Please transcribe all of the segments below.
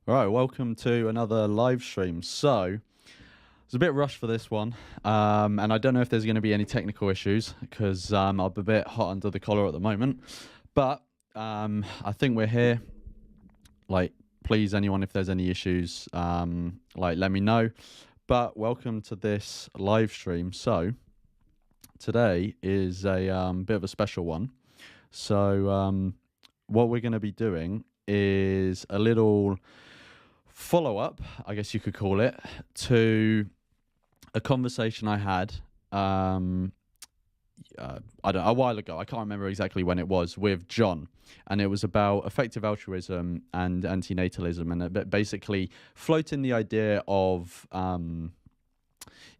All right, welcome to another live stream. So, it's a bit rushed for this one, and I don't know if there's going to be any technical issues because I'm a bit hot under the collar at the moment. But I think we're here. Like, please, anyone, if there's any issues, let me know. But welcome to this live stream. So, today is a bit of a special one. So, what we're going to be doing is a little follow-up, I guess you could call it, to a conversation I had I don't know, a while ago. I can't remember exactly when it was, with John, and it was about effective altruism and antinatalism, and basically floating the idea of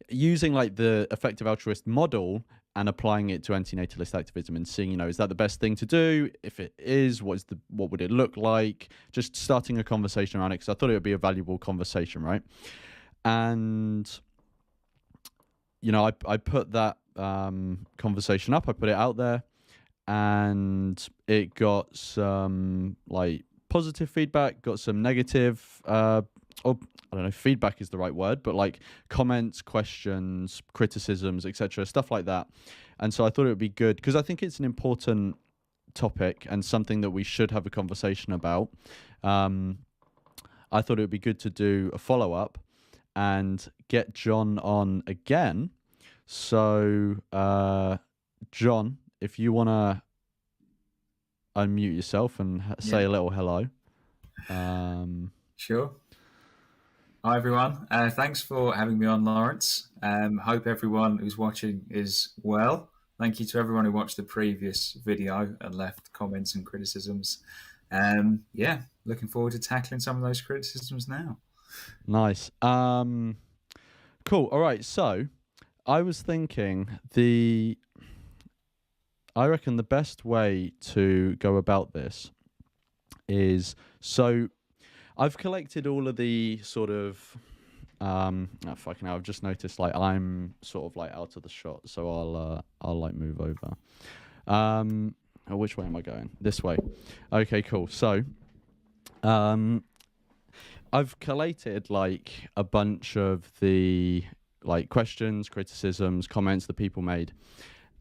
using like the effective altruist model and applying it to antinatalist activism and seeing, is that the best thing to do? If it is, what would it look like? Just starting a conversation around it, because I thought it would be a valuable conversation, right? And, I put that conversation up, I put it out there, and it got some positive feedback, got some negative, I don't know if feedback is the right word, but like comments, questions, criticisms, etc., stuff like that. And so I thought it would be good because I think it's an important topic and something that we should have a conversation about. I thought it would be good to do a follow-up and get John on again. So, John, if you want to unmute yourself and say a little hello. Sure. Hi, everyone. Thanks for having me on, Lawrence. Hope everyone who's watching is well. Thank you to everyone who watched the previous video and left comments and criticisms. Looking forward to tackling some of those criticisms now. Nice. Cool. All right. So I was thinking I reckon the best way to go about this is, so I've collected all of the sort of, I've just noticed I'm sort of out of the shot, so I'll move over. Which way am I going? This way. Okay, cool. So, I've collated a bunch of the questions, criticisms, comments that people made,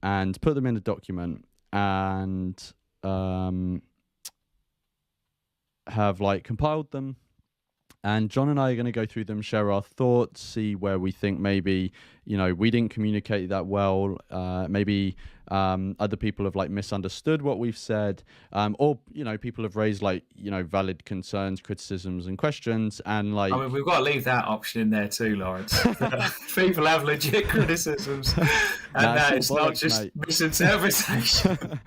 and put them in a document, and have compiled them, and John and I are going to go through them, share our thoughts, see where we think maybe we didn't communicate that well, maybe other people have misunderstood what we've said, or people have raised valid concerns, criticisms and questions, and we've got to leave that option in there too, Lawrence. People have legit criticisms, and it's not just misinterpretation.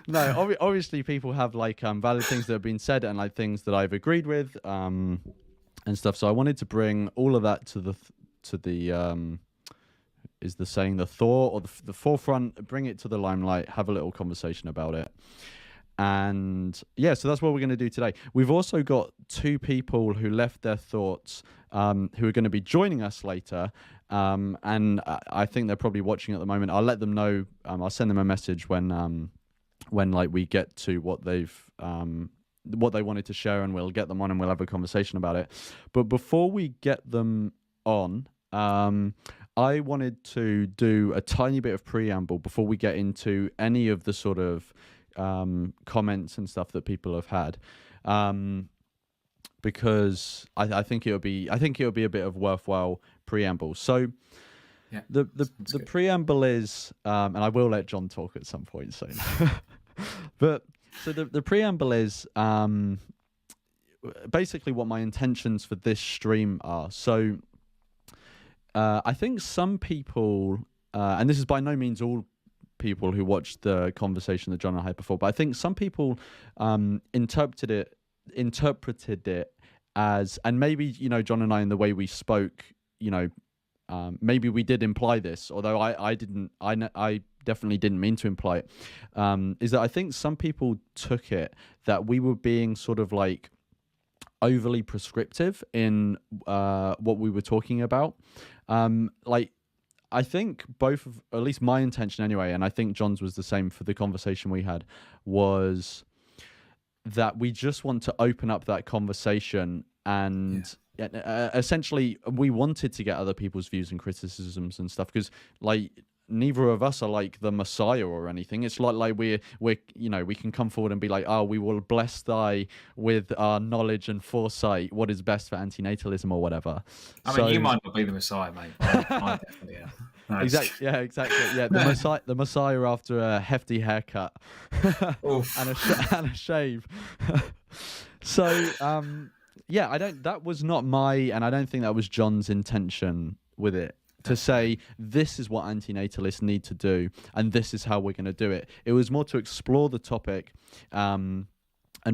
No, obviously people have valid things that have been said and things that I've agreed with, and stuff. So I wanted to bring all of that to the is the saying the thought or the forefront, bring it to the limelight, have a little conversation about it. And yeah, so that's what we're going to do today. We've also got two people who left their thoughts, who are going to be joining us later. And I think they're probably watching at the moment. I'll let them know. I'll send them a message when we get to what they wanted to share, and we'll get them on and we'll have a conversation about it. But before we get them on, I wanted to do a tiny bit of preamble before we get into any of the sort of comments and stuff that people have had, because I think it'll be a bit of worthwhile preamble. So yeah, the preamble is, and I will let John talk at some point soon. But so the preamble is basically what my intentions for this stream are. So I think some people, and this is by no means all people who watched the conversation that John and I had before, but I think some people interpreted it as, and maybe John and I, in the way we spoke, maybe we did imply this, although I didn't. I definitely didn't mean to imply it. Is that I think some people took it that we were being sort of overly prescriptive in what we were talking about. I think both of, at least my intention anyway, and I think John's was the same for the conversation we had, was that we just want to open up that conversation, and essentially we wanted to get other people's views and criticisms and stuff, because like neither of us are like the Messiah or anything. It's like we're you know, we can come forward and be like, oh, we will bless thy with our knowledge and foresight what is best for antinatalism or whatever. I mean, you might not be the Messiah, mate. I definitely am. No, exactly. Yeah, exactly. Yeah, the Messiah after a hefty haircut and a shave. So yeah, that was not and I don't think that was John's intention with it, to say this is what antinatalists need to do and this is how we're going to do it. It was more to explore the topic and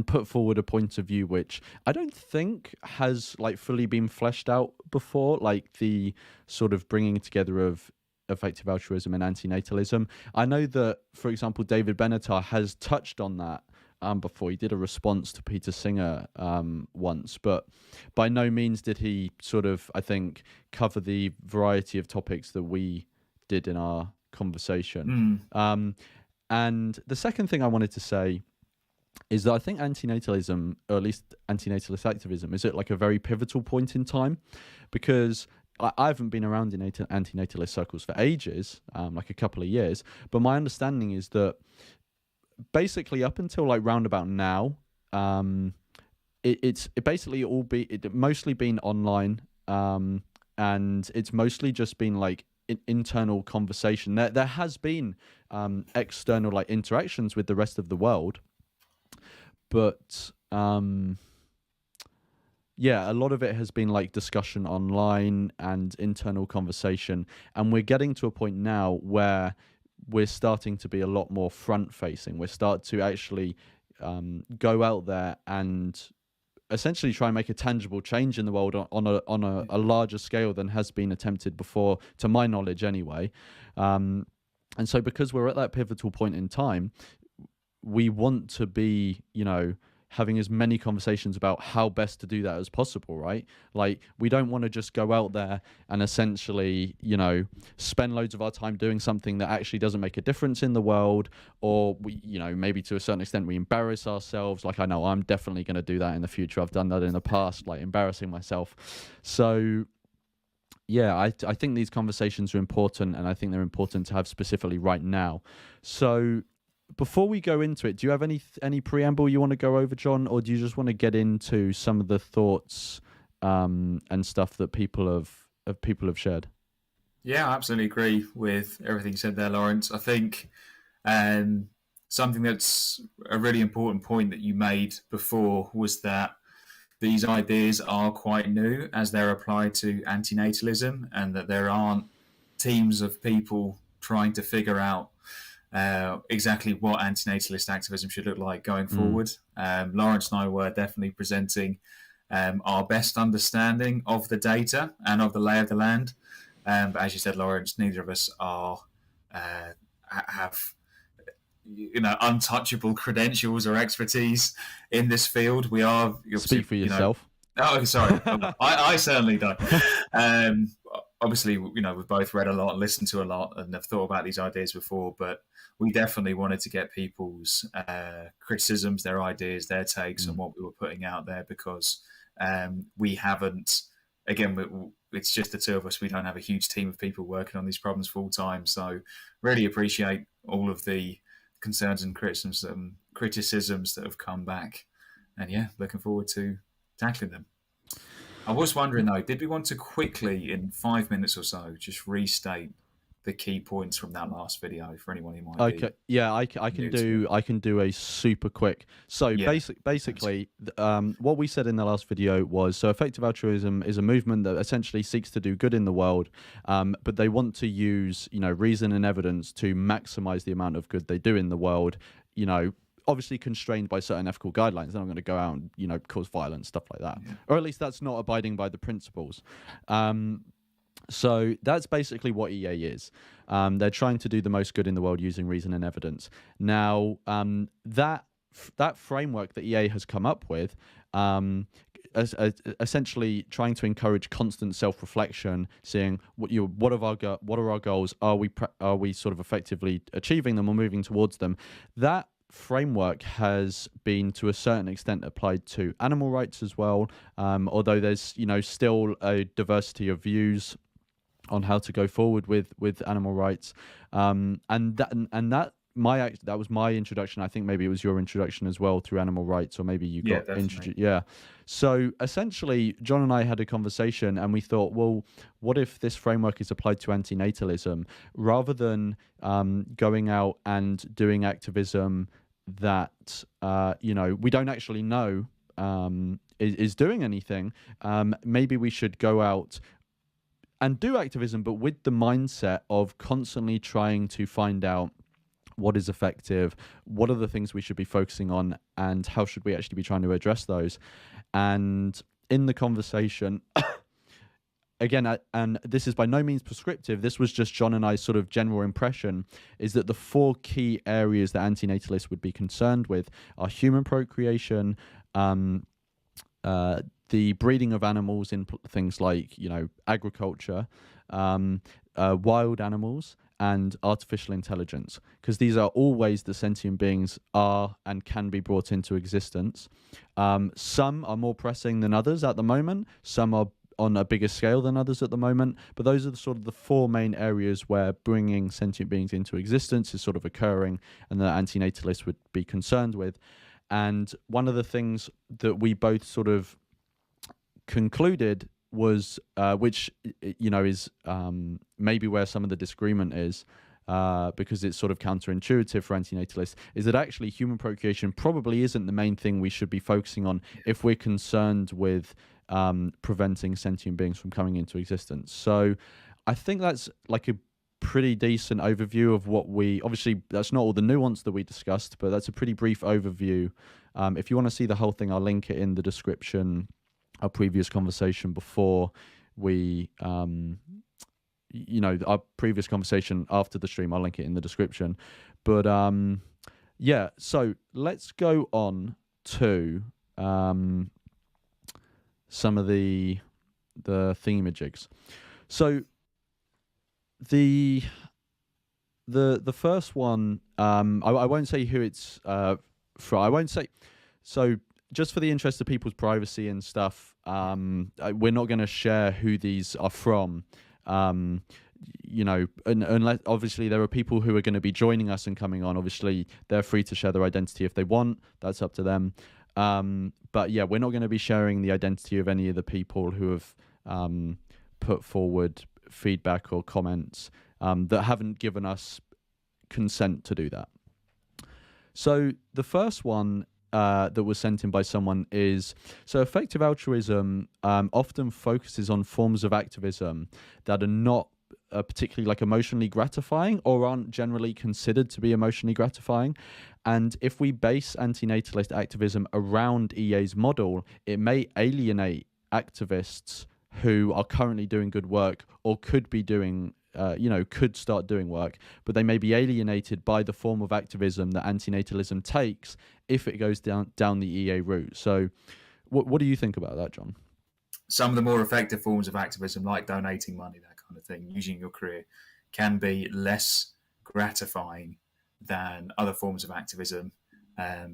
put forward a point of view which I don't think has like fully been fleshed out before, like the sort of bringing together of effective altruism and antinatalism. I know that, for example, David Benatar has touched on that before. He did a response to Peter Singer once, but by no means did he sort of, I think, cover the variety of topics that we did in our conversation. And the second thing I wanted to say is that I think antinatalism, or at least antinatalist activism, is at like a very pivotal point in time, because I haven't been around in antinatalist circles for ages, like a couple of years, but my understanding is that basically up until like round about now, it's mostly been online, and it's mostly just been like internal conversation. There has been external like interactions with the rest of the world, but yeah, a lot of it has been like discussion online and internal conversation, and we're getting to a point now where we're starting to be a lot more front-facing. We're starting to actually go out there and essentially try and make a tangible change in the world on a larger scale than has been attempted before, to my knowledge anyway. And so because we're at that pivotal point in time, we want to be, you know, having as many conversations about how best to do that as possible, right? Like, we don't want to just go out there and essentially, you know, spend loads of our time doing something that actually doesn't make a difference in the world, or we, you know, maybe to a certain extent we embarrass ourselves. Like, I know I'm definitely going to do that in the future. I've done that in the past, like embarrassing myself. So yeah, I think these conversations are important, and I think they're important to have specifically right now. So before we go into it, do you have any preamble you want to go over, John, or do you just want to get into some of the thoughts and stuff that people have shared? Yeah, I absolutely agree with everything you said there, Lawrence. I think something that's a really important point that you made before was that these ideas are quite new as they're applied to antinatalism, and that there aren't teams of people trying to figure out exactly what antinatalist activism should look like going forward. Lawrence and I were definitely presenting our best understanding of the data and of the lay of the land. But as you said, Lawrence, neither of us are have untouchable credentials or expertise in this field. We are. Speak for yourself. Oh, sorry. I certainly don't. Obviously, we've both read a lot and listened to a lot and have thought about these ideas before, but we definitely wanted to get people's criticisms, their ideas, their takes on what we were putting out there, because we haven't, again, it's just the two of us. We don't have a huge team of people working on these problems full time. So really appreciate all of the concerns and criticisms that have come back. And yeah, looking forward to tackling them. I was wondering though, did we want to quickly, in 5 minutes or so, just restate the key points from that last video for anyone who might be? Yeah, I can do a super quick. So yeah, basically, what we said in the last video was, so effective altruism is a movement that essentially seeks to do good in the world, but they want to use, reason and evidence to maximize the amount of good they do in the world, obviously constrained by certain ethical guidelines. They're not going to go out and, cause violence, stuff like that. Yeah. Or at least that's not abiding by the principles. So that's basically what EA is. They're trying to do the most good in the world using reason and evidence. Now, that framework that EA has come up with, essentially trying to encourage constant self-reflection, seeing what are our goals, are we sort of effectively achieving them or moving towards them. That framework has been to a certain extent applied to animal rights as well, although there's still a diversity of views on how to go forward with animal rights, that was my introduction. I think maybe it was your introduction as well through animal rights, or maybe you got introduced. Yeah. So essentially, John and I had a conversation, and we thought, well, what if this framework is applied to antinatalism rather than going out and doing activism that we don't actually know is doing anything? Maybe we should go out and do activism, but with the mindset of constantly trying to find out what is effective, what are the things we should be focusing on, and how should we actually be trying to address those. And in the conversation, again, and this is by no means prescriptive, this was just John and I's sort of general impression, is that the 4 key areas that antinatalists would be concerned with are human procreation, the breeding of animals in things like, agriculture, wild animals, and artificial intelligence, because these are all ways that sentient beings are and can be brought into existence. Some are more pressing than others at the moment. Some are on a bigger scale than others at the moment. But those are the 4 main areas where bringing sentient beings into existence is sort of occurring, and that antinatalists would be concerned with. And one of the things that we both sort of concluded was, which is maybe where some of the disagreement is, because it's sort of counterintuitive for antinatalists, is that actually human procreation probably isn't the main thing we should be focusing on if we're concerned with preventing sentient beings from coming into existence. So I think that's like a pretty decent overview of what obviously that's not all the nuance that we discussed, but that's a pretty brief overview. If you want to see the whole thing, I'll link it in the description. Our previous conversation before we, our previous conversation after the stream, I'll link it in the description. But yeah, so let's go on to some of the themajigs. So the first one, I won't say who it's for. I won't say so. Just for the interest of people's privacy and stuff, we're not going to share who these are from. Unless obviously there are people who are going to be joining us and coming on. Obviously, they're free to share their identity if they want. That's up to them. But yeah, we're not going to be sharing the identity of any of the people who have put forward feedback or comments that haven't given us consent to do that. So the first one that was sent in by someone is, so effective altruism often focuses on forms of activism that are not particularly like emotionally gratifying, or aren't generally considered to be emotionally gratifying. And if we base antinatalist activism around EA's model, it may alienate activists who are currently doing good work or could be doing could start doing work, but they may be alienated by the form of activism that antinatalism takes if it goes down the EA route. So what do you think about that, John? Some of the more effective forms of activism, like donating money, that kind of thing, using your career, can be less gratifying than other forms of activism.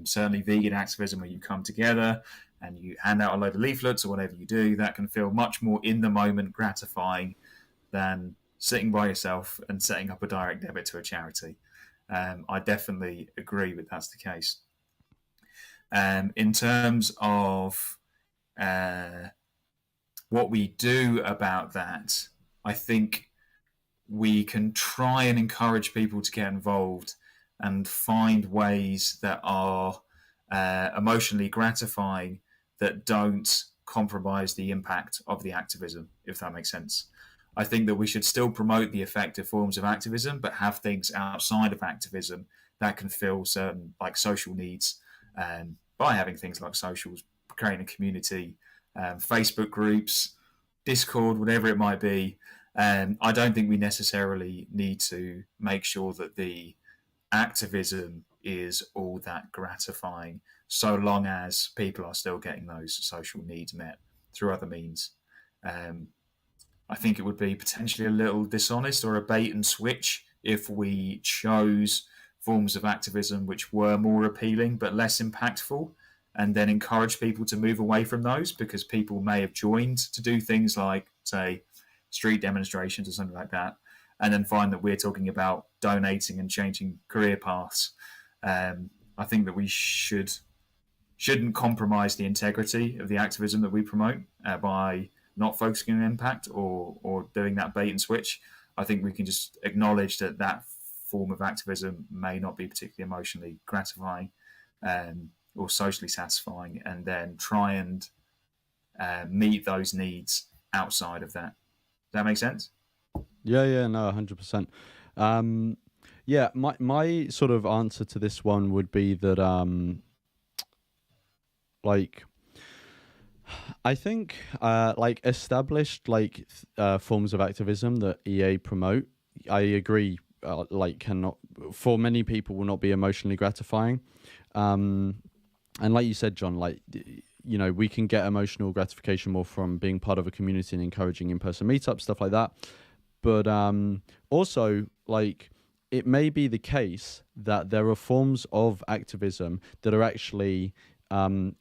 Certainly vegan activism, where you come together and you hand out a load of leaflets or whatever you do, that can feel much more in the moment gratifying than sitting by yourself and setting up a direct debit to a charity. I definitely agree with that's the case. In terms of what we do about that, I think we can try and encourage people to get involved and find ways that are emotionally gratifying, that don't compromise the impact of the activism, if that makes sense. I think that we should still promote the effective forms of activism, but have things outside of activism that can fill certain like social needs, by having things like socials, creating a community, Facebook groups, Discord, whatever it might be. I don't think we necessarily need to make sure that the activism is all that gratifying, so long as people are still getting those social needs met through other means. I think it would be potentially a little dishonest or a bait and switch if we chose forms of activism which were more appealing but less impactful, and then encourage people to move away from those, because people may have joined to do things like, say, street demonstrations or something like that, and then find that we're talking about donating and changing career paths. I think that we shouldn't compromise the integrity of the activism that we promote by not focusing on impact or doing that bait and switch. I think we can just acknowledge that that form of activism may not be particularly emotionally gratifying or socially satisfying, and then try and meet those needs outside of that. Does that make sense? Yeah, no, 100%. Yeah, my sort of answer to this one would be that like I think like established forms of activism that EA promote, I agree, like cannot, for many people, will not be emotionally gratifying. And like you said, John, like, you know, we can get emotional gratification more from being part of a community and encouraging in-person meetups, stuff like that. But also, like, it may be the case that there are forms of activism that are actually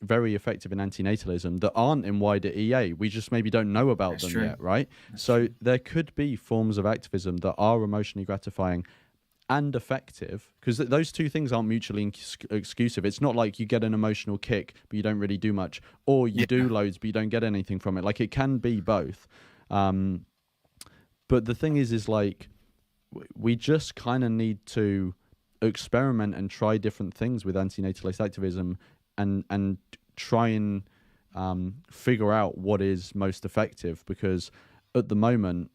very effective in antinatalism that aren't in wider EA. We just maybe don't know about That's them true. yet, right? That's So true. there could be forms of activism that are emotionally gratifying and effective, because those two things aren't mutually exclusive. It's not like you get an emotional kick but you don't really do much, or you do Yeah, loads but you don't get anything from it. Like, it can be both. But the thing is like, we just kind of need to experiment and try different things with antinatalist activism, and try and figure out what is most effective, because at the moment,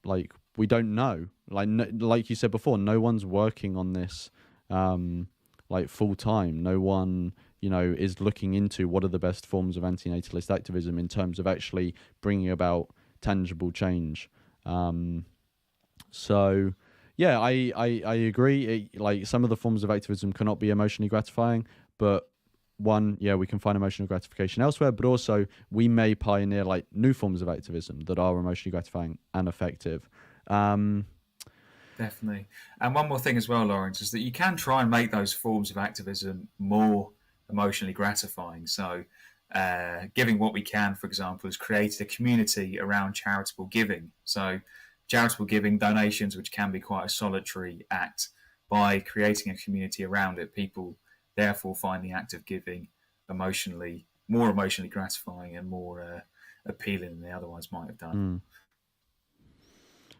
like, we don't know. Like, like you said before, no one's working on this like full time. No one, you know, is looking into what are the best forms of antinatalist activism in terms of actually bringing about tangible change. So yeah, I agree. Like, some of the forms of activism cannot be emotionally gratifying, but one, yeah, we can find emotional gratification elsewhere, but also we may pioneer like new forms of activism that are emotionally gratifying and effective. definitely. And one more thing as well, Lawrence, is that you can try and make those forms of activism more emotionally gratifying. So, giving what we can, for example, has created a community around charitable giving. So, charitable giving, donations, which can be quite a solitary act, by creating a community around it, people therefore find the act of giving more emotionally gratifying and more appealing than they otherwise might have done. Mm,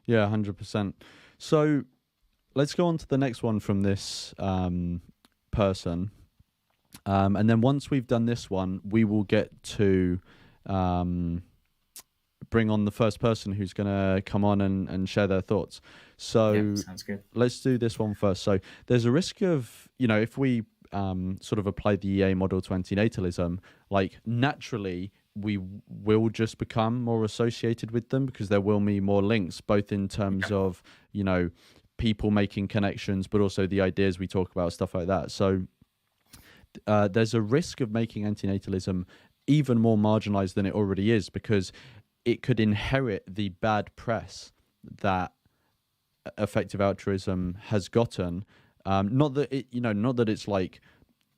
yeah, 100%. So let's go on to the next one from this person. And then once we've done this one, we will get to bring on the first person who's going to come on and share their thoughts. So Yeah, sounds good. let's do this one first. So there's a risk of, you know, if we sort of apply the EA model to antinatalism, like, naturally we will just become more associated with them, because there will be more links, both in terms of, you know, people making connections, but also the ideas we talk about, stuff like that. So there's a risk of making antinatalism even more marginalized than it already is, because it could inherit the bad press that effective altruism has gotten. Not that it, you know, not that it's like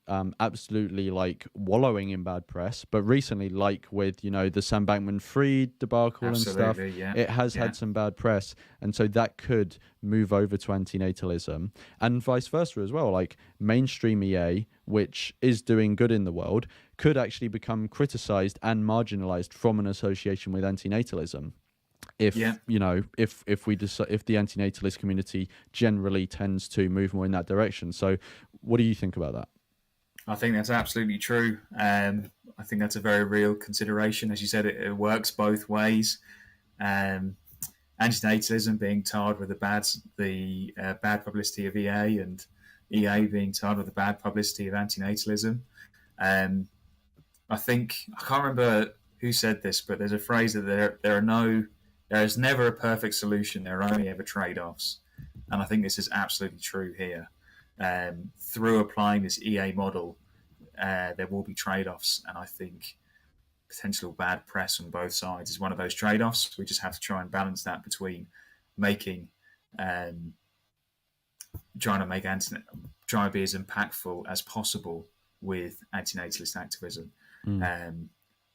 absolutely like wallowing in bad press, but recently, like with, you know, the Sam Bankman-Fried debacle and stuff, Absolutely, yeah. it has Yeah. had some bad press, and so that could move over to antinatalism, and vice versa as well. Like, mainstream EA, which is doing good in the world, could actually become criticized and marginalized from an association with antinatalism, if Yeah, you know, if we decide, if the antinatalist community generally tends to move more in that direction. So what do you think about that? I think that's absolutely true. I think that's a very real consideration. As you said, it works both ways. Um, Antinatalism being tarred with bad publicity of EA, and EA being tarred with the bad publicity of antinatalism. Um, I think I can't remember who said this, but there's a phrase that there is never a perfect solution. There are only ever trade-offs, and I think this is absolutely true here. Through applying this EA model, there will be trade-offs, and I think potential bad press on both sides is one of those trade-offs. We just have to try and balance that between making um, trying to be as impactful as possible with antinatalist activism. And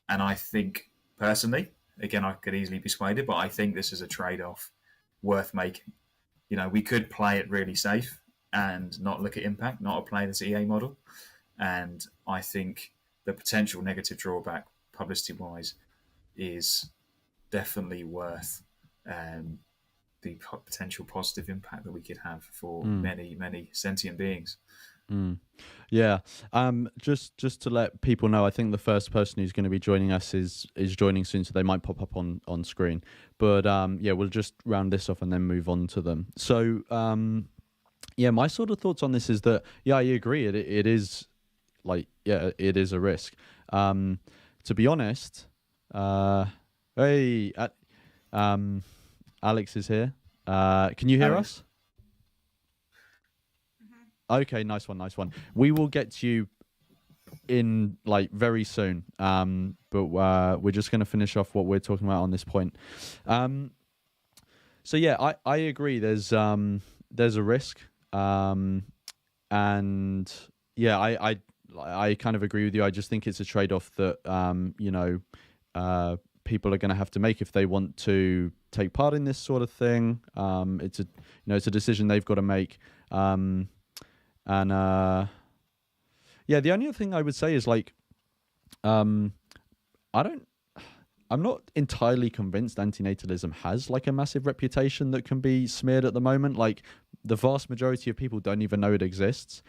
I think personally, again, I could easily be swayed, but I think this is a trade-off worth making. We could play it really safe and not look at impact, not apply this EA model. And I think the potential negative drawback, publicity-wise, is definitely worth the potential positive impact that we could have for many, many sentient beings. Yeah. Just to let people know, I think the first person who's going to be joining us is joining soon, so they might pop up on screen. But yeah, we'll just round this off and then move on to them. So yeah, my sort of thoughts on this is that, yeah, I agree. It is like, yeah, it is a risk. To be honest, hey, Alex is here. Can you hear us? Okay, nice one. We will get to you in like very soon. But we're just going to finish off what we're talking about on this point. So yeah, I agree. There's a risk. And yeah, I kind of agree with you. I just think it's a trade-off that people are going to have to make if they want to take part in this sort of thing. It's a decision they've got to make. And yeah, the only other thing I would say is like, I'm not entirely convinced antinatalism has like a massive reputation that can be smeared at the moment. Like the vast majority of people don't even know it exists.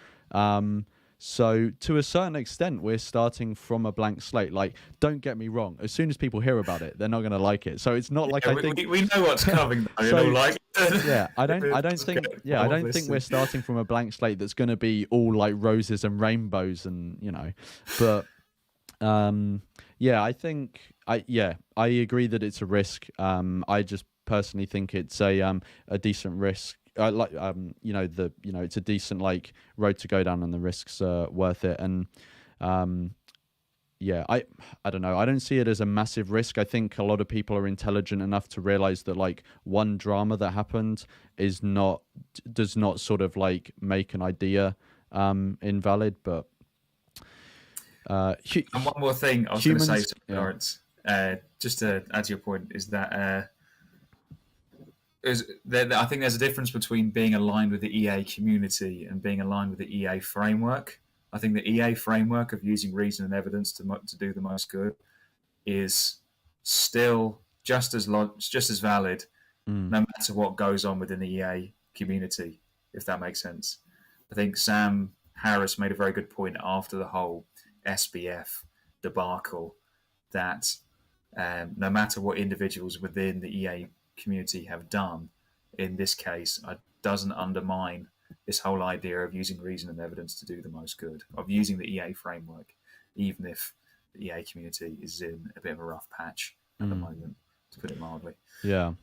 So to a certain extent, we're starting from a blank slate. Like, don't get me wrong. As soon as people hear about it, they're not going to like it. So it's not like I think we know what's coming. Though, yeah, I don't think we're starting from a blank slate that's going to be all like roses and rainbows and but yeah, I think I agree that it's a risk. I just personally think it's a decent risk. It's a decent like road to go down, and the risks are worth it. And yeah, I don't know. I don't see it as a massive risk. I think a lot of people are intelligent enough to realize that like one drama that happened does not sort of like make an idea invalid. But and one more thing I was going to say, Lawrence, just to add to your point, is that I think there's a difference between being aligned with the EA community and being aligned with the EA framework. I think the EA framework of using reason and evidence to do the most good is still just as valid, no matter what goes on within the EA community, if that makes sense. I think Sam Harris made a very good point after the whole SBF debacle that no matter what individuals within the EA community have done, in this case, it doesn't undermine this whole idea of using reason and evidence to do the most good, of using the EA framework, even if the EA community is in a bit of a rough patch at the moment, to put it mildly. Yeah.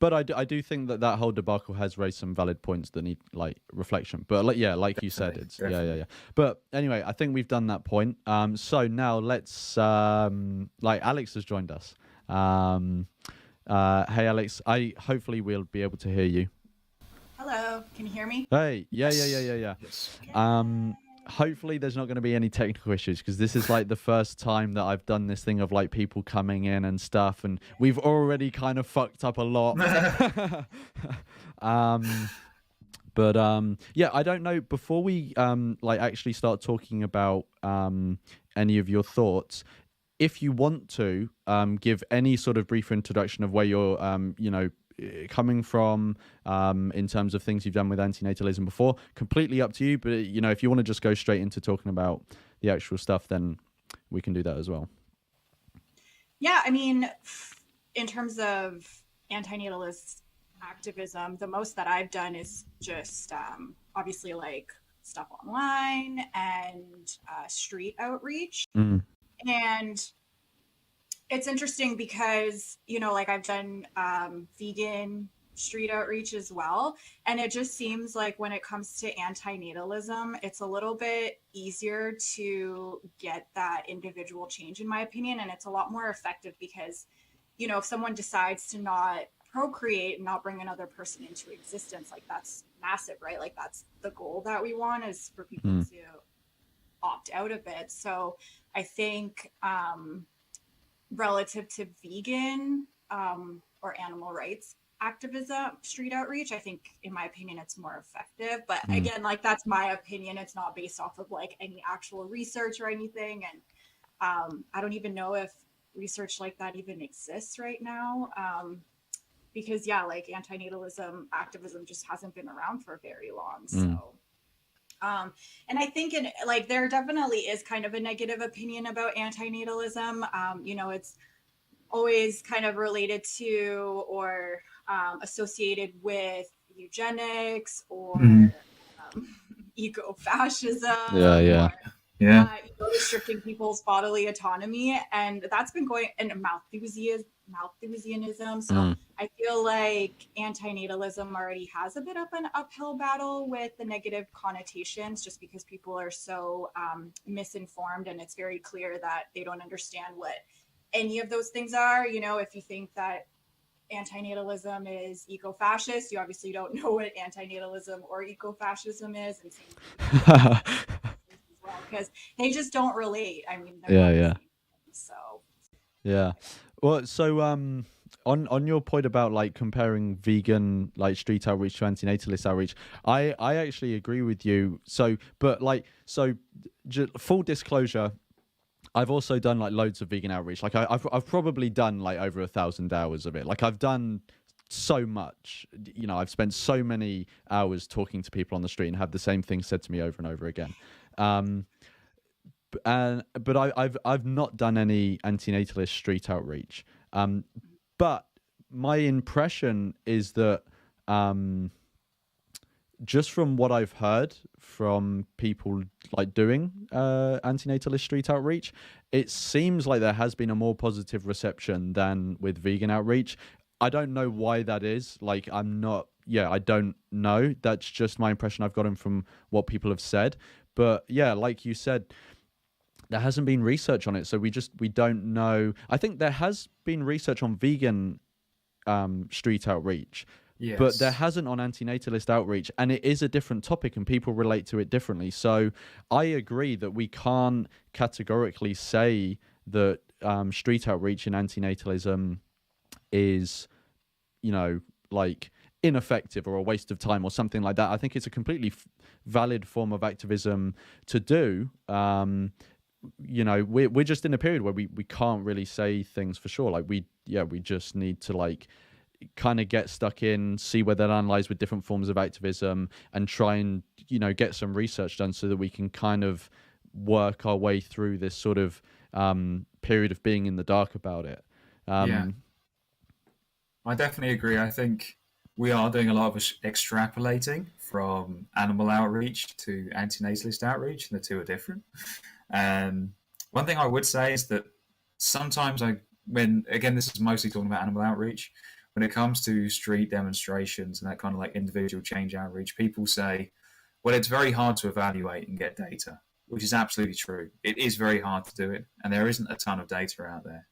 But I do think that whole debacle has raised some valid points that need like reflection. But like definitely, you said, it's yeah. But anyway, I think we've done that point. So now let's like Alex has joined us. Hey Alex, hopefully we'll be able to hear you. Hello, can you hear me? Hey, yeah. Yes. Hopefully there's not going to be any technical issues, because this is like the first time that I've done this thing of like people coming in and stuff, and we've already kind of fucked up a lot. But yeah, I don't know, before we like actually start talking about any of your thoughts, if you want to give any sort of brief introduction of where you're coming from in terms of things you've done with antinatalism before, completely up to you. But if you want to just go straight into talking about the actual stuff, then we can do that as well. Yeah, I mean, in terms of antinatalist activism, the most that I've done is just obviously like stuff online and street outreach. And it's interesting because, like I've done vegan street outreach as well. And it just seems like when it comes to antinatalism, it's a little bit easier to get that individual change, in my opinion. And it's a lot more effective because, if someone decides to not procreate and not bring another person into existence, like that's massive, right? Like that's the goal that we want, is for people to opt out of it. So I think relative to vegan or animal rights activism, street outreach, I think in my opinion it's more effective. But again, like that's my opinion. It's not based off of like any actual research or anything. And I don't even know if research like that even exists right now. Because yeah, like antinatalism activism just hasn't been around for very long. So and I think like there definitely is kind of a negative opinion about antinatalism. You know, it's always kind of related to or associated with eugenics or eco-fascism. Yeah. Yeah. Restricting people's bodily autonomy, and that's been going, and Malthusianism. So I feel like antinatalism already has a bit of an uphill battle with the negative connotations, just because people are so misinformed, and it's very clear that they don't understand what any of those things are. You know, if you think that antinatalism is eco-fascist, you obviously don't know what antinatalism or eco-fascism is, and same because they just don't relate. I mean, yeah. So Yeah. Well, so on your point about like comparing vegan like street outreach to antinatalist outreach, I actually agree with you. So, but like, so full disclosure, I've also done like loads of vegan outreach. Like I've probably done like over 1,000 hours of it. Like I've done so much, you know, I've spent so many hours talking to people on the street and have the same thing said to me over and over again. But I've not done any antinatalist street outreach. But my impression is that just from what I've heard from people like doing antinatalist street outreach, it seems like there has been a more positive reception than with vegan outreach. I don't know why that is. Like, I don't know. That's just my impression I've gotten from what people have said. But yeah, like you said, there hasn't been research on it, so we don't know. I think there has been research on vegan street outreach, but there hasn't on antinatalist outreach, and it is a different topic and people relate to it differently. So I agree that we can't categorically say that street outreach in antinatalism is, you know, like ineffective or a waste of time or something like that. I think it's a completely valid form of activism to do. You know, we're just in a period where we can't really say things for sure. Like we just need to like kind of get stuck in, see where that lies with different forms of activism, and try and, you know, get some research done so that we can kind of work our way through this sort of period of being in the dark about it. Yeah, I definitely agree. I think we are doing a lot of extrapolating from animal outreach to antinatalist outreach, and the two are different. One thing I would say is that sometimes this is mostly talking about animal outreach, when it comes to street demonstrations and that kind of like individual change outreach, people say, well, it's very hard to evaluate and get data, which is absolutely true. It is very hard to do it, and there isn't a ton of data out there.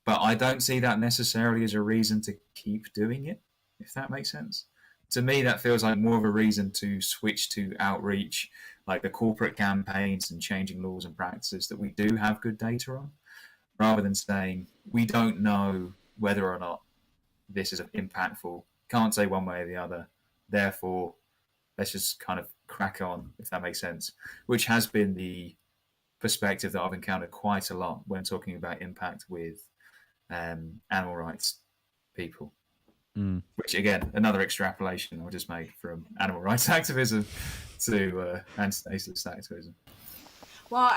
But I don't see that necessarily as a reason to keep doing it, if that makes sense. To me, that feels like more of a reason to switch to outreach, like the corporate campaigns and changing laws and practices that we do have good data on, rather than saying we don't know whether or not this is impactful, can't say one way or the other, therefore let's just kind of crack on, if that makes sense, which has been the perspective that I've encountered quite a lot when talking about impact with animal rights people. Which, again, another extrapolation I just made from animal rights activism to antinatalist activism. Well,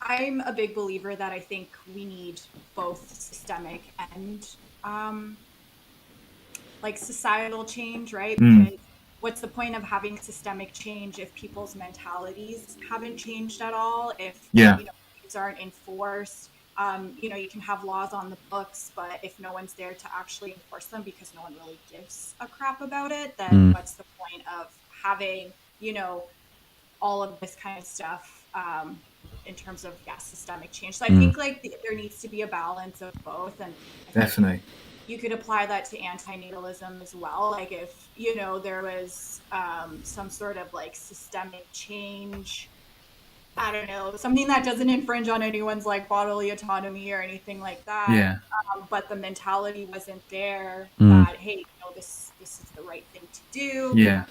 I'm a big believer that I think we need both systemic and like societal change, right? Because what's the point of having systemic change if people's mentalities haven't changed at all? If you know, things aren't enforced, you know, you can have laws on the books, but if no one's there to actually enforce them because no one really gives a crap about it, then what's the point of having, you know, all of this kind of stuff in terms of systemic change. So I think like there needs to be a balance of both, and I think Definitely. you could apply that to antinatalism as well. Like if there was some sort of like systemic change, I don't know, something that doesn't infringe on anyone's like bodily autonomy or anything like that. Yeah. But the mentality wasn't there that, hey, this is the right thing to do. Yeah.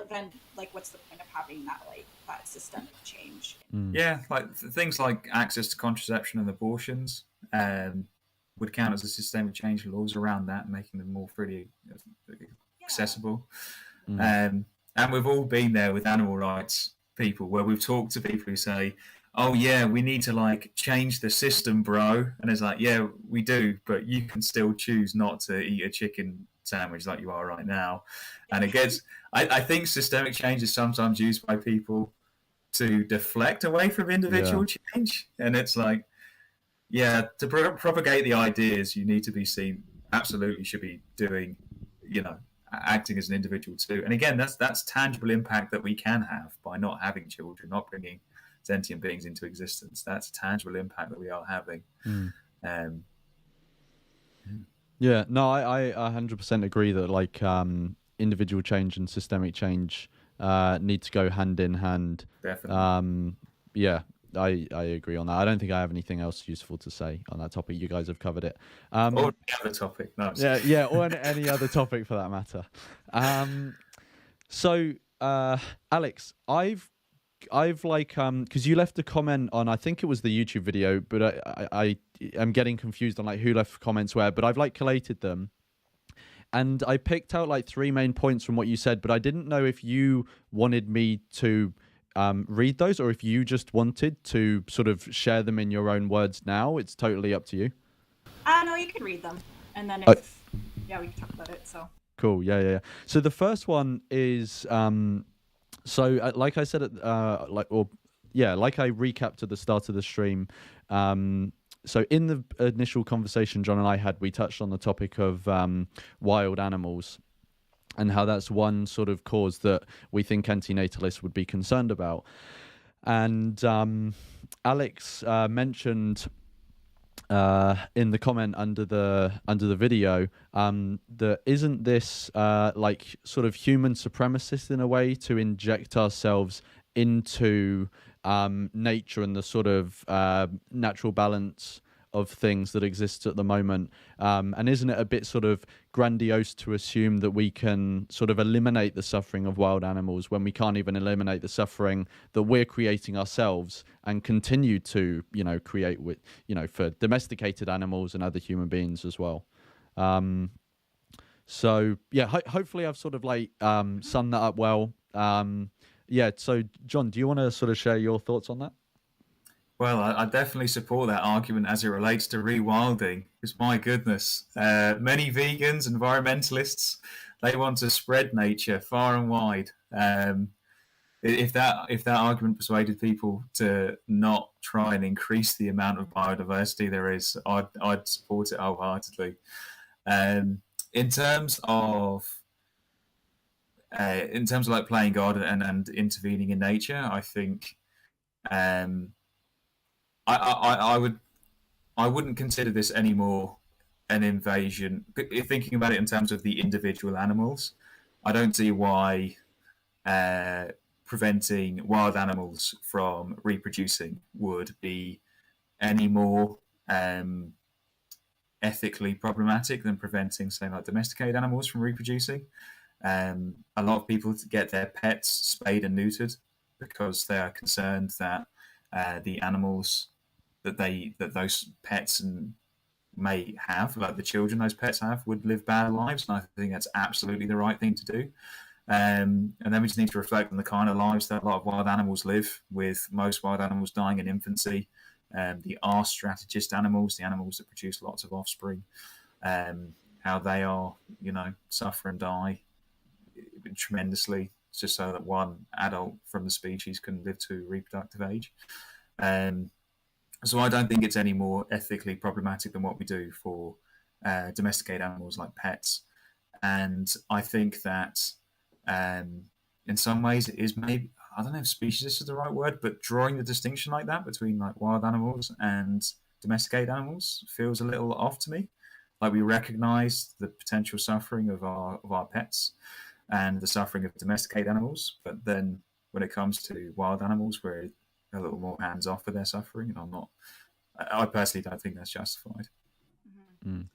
Then like, what's the point of having that systemic change? Yeah, like things like access to contraception and abortions would count as a systemic change. Laws around that, making them more freely accessible. And we've all been there with animal rights people, where we've talked to people who say, "Oh yeah, we need to like change the system, bro," and it's like, "Yeah, we do, but you can still choose not to eat a chicken sandwich like you are right now." And it gets, I think systemic change is sometimes used by people to deflect away from individual change, and it's like, yeah, to propagate the ideas, you need to be seen, absolutely should be doing, acting as an individual too. And again, that's tangible impact that we can have by not having children, not bringing sentient beings into existence. That's a tangible impact that we are having. Yeah, no, I 100% agree that like individual change and systemic change need to go hand in hand. Definitely. Yeah, I agree on that. I don't think I have anything else useful to say on that topic. You guys have covered it. Or any other topic. No, yeah, or any other topic for that matter. So, Alex, I've like because you left a comment on, I think it was the YouTube video, but I am getting confused on like who left comments where, but I've like collated them. And I picked out like 3 main points from what you said, but I didn't know if you wanted me to read those or if you just wanted to sort of share them in your own words now. It's totally up to you. No, you can read them. And then we can talk about it. So cool. Yeah. So the first one is, like I said, like I recapped at the start of the stream. So in the initial conversation John and I had, we touched on the topic of wild animals and how that's one sort of cause that we think antinatalists would be concerned about. And Alex mentioned in the comment under the video that isn't this like sort of human supremacist in a way to inject ourselves into nature and the sort of natural balance of things that exists at the moment, and isn't it a bit sort of grandiose to assume that we can sort of eliminate the suffering of wild animals when we can't even eliminate the suffering that we're creating ourselves and continue to create with for domesticated animals and other human beings as well. So yeah, hopefully I've sort of like summed that up well. Yeah, so John, do you want to sort of share your thoughts on that? Well, I definitely support that argument as it relates to rewilding, because my goodness, many vegans, environmentalists, they want to spread nature far and wide. If that argument persuaded people to not try and increase the amount of biodiversity there is, I'd support it wholeheartedly. In terms of like playing God and intervening in nature, I think I wouldn't consider this anymore an invasion. Thinking about it in terms of the individual animals, I don't see why preventing wild animals from reproducing would be any more ethically problematic than preventing, say, like domesticated animals from reproducing. A lot of people get their pets spayed and neutered because they are concerned that the animals that those pets may have, like the children those pets have, would live bad lives. And I think that's absolutely the right thing to do. And then we just need to reflect on the kind of lives that a lot of wild animals live, with most wild animals dying in infancy. The R-strategist animals, the animals that produce lots of offspring, how they are, suffer and die tremendously just so that one adult from the species can live to reproductive age. So I don't think it's any more ethically problematic than what we do for domesticated animals like pets. And I think that in some ways it is maybe, I don't know if speciesist is the right word, but drawing the distinction like that between like wild animals and domesticated animals feels a little off to me. Like we recognize the potential suffering of our pets and the suffering of domesticated animals, but then when it comes to wild animals, we're a little more hands off with their suffering, and I personally don't think that's justified. Mm.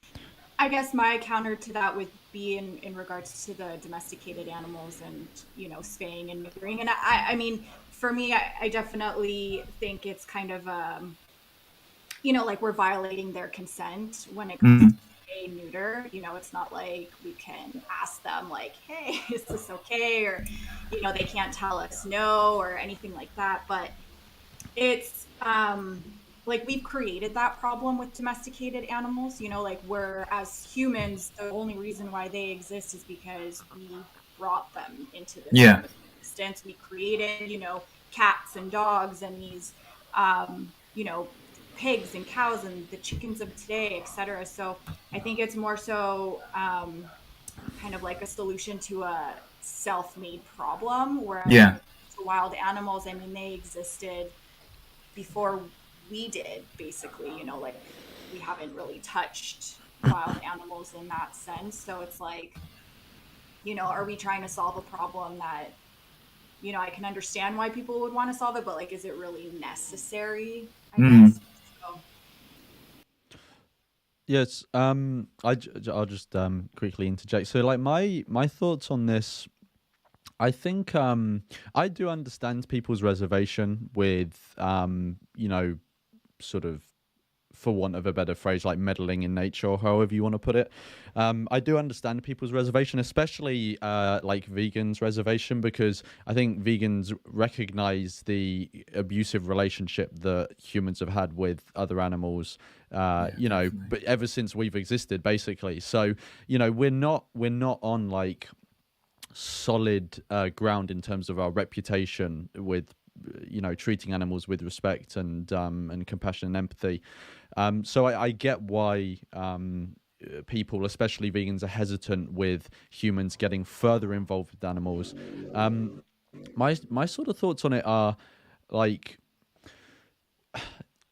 I guess my counter to that would be in regards to the domesticated animals and, spaying and neutering. And I mean, for me, I definitely think it's kind of, like we're violating their consent when it comes to spay neuter. It's not like we can ask them like, hey, is this okay? Or, they can't tell us no or anything like that. But it's, like we've created that problem with domesticated animals, like we're as humans, the only reason why they exist is because we brought them into this existence. We created, cats and dogs and these, pigs and cows and the chickens of today, etc. So I think it's more so kind of like a solution to a self-made problem, whereas the wild animals, I mean, they existed before we did, basically, like we haven't really touched wild animals in that sense. So it's like, are we trying to solve a problem that, I can understand why people would want to solve it, but like, is it really necessary? I guess. So. Yes. I'll just quickly interject. So like my thoughts on this, I think I do understand people's reservation with sort of, for want of a better phrase, like meddling in nature, or however you want to put it. I do understand people's reservation, especially like vegans' reservation, because I think vegans recognize the abusive relationship that humans have had with other animals, Definitely. but ever since we've existed, basically. So, we're not on like solid ground in terms of our reputation with treating animals with respect and compassion and empathy. So I get why people, especially vegans, are hesitant with humans getting further involved with animals. My sort of thoughts on it are like,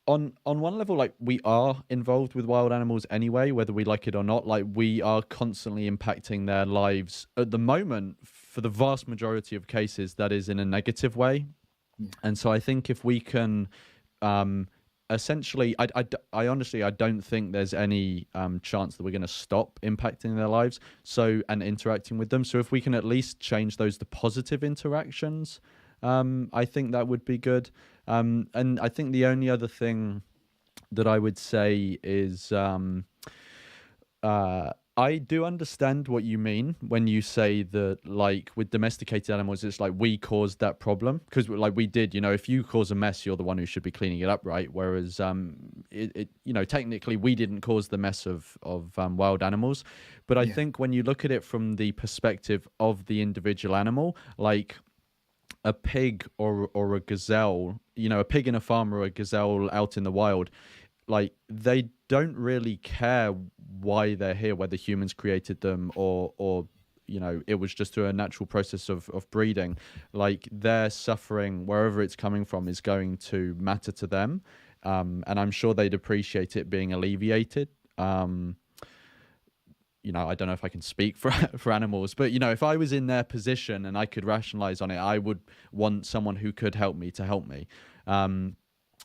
on one level, like we are involved with wild animals anyway, whether we like it or not. Like we are constantly impacting their lives at the moment. For the vast majority of cases, that is in a negative way. And so I think if we can essentially, I honestly, I don't think there's any chance that we're going to stop impacting their lives and interacting with them. So if we can at least change those to positive interactions, I think that would be good. And I think the only other thing that I would say is I do understand what you mean when you say that, like, with domesticated animals, it's like we caused that problem because, like, we did. If you cause a mess, you're the one who should be cleaning it up, right? Whereas, technically, we didn't cause the mess of wild animals. But I think when you look at it from the perspective of the individual animal, like a pig or a gazelle, a pig in a farm or a gazelle out in the wild, like they don't really care why they're here, whether humans created them or it was just through a natural process of breeding. Like their suffering, wherever it's coming from, is going to matter to them, and I'm sure they'd appreciate it being alleviated. I don't know if I can speak for animals, but if I was in their position and I could rationalize on it, I would want someone who could help me to help me.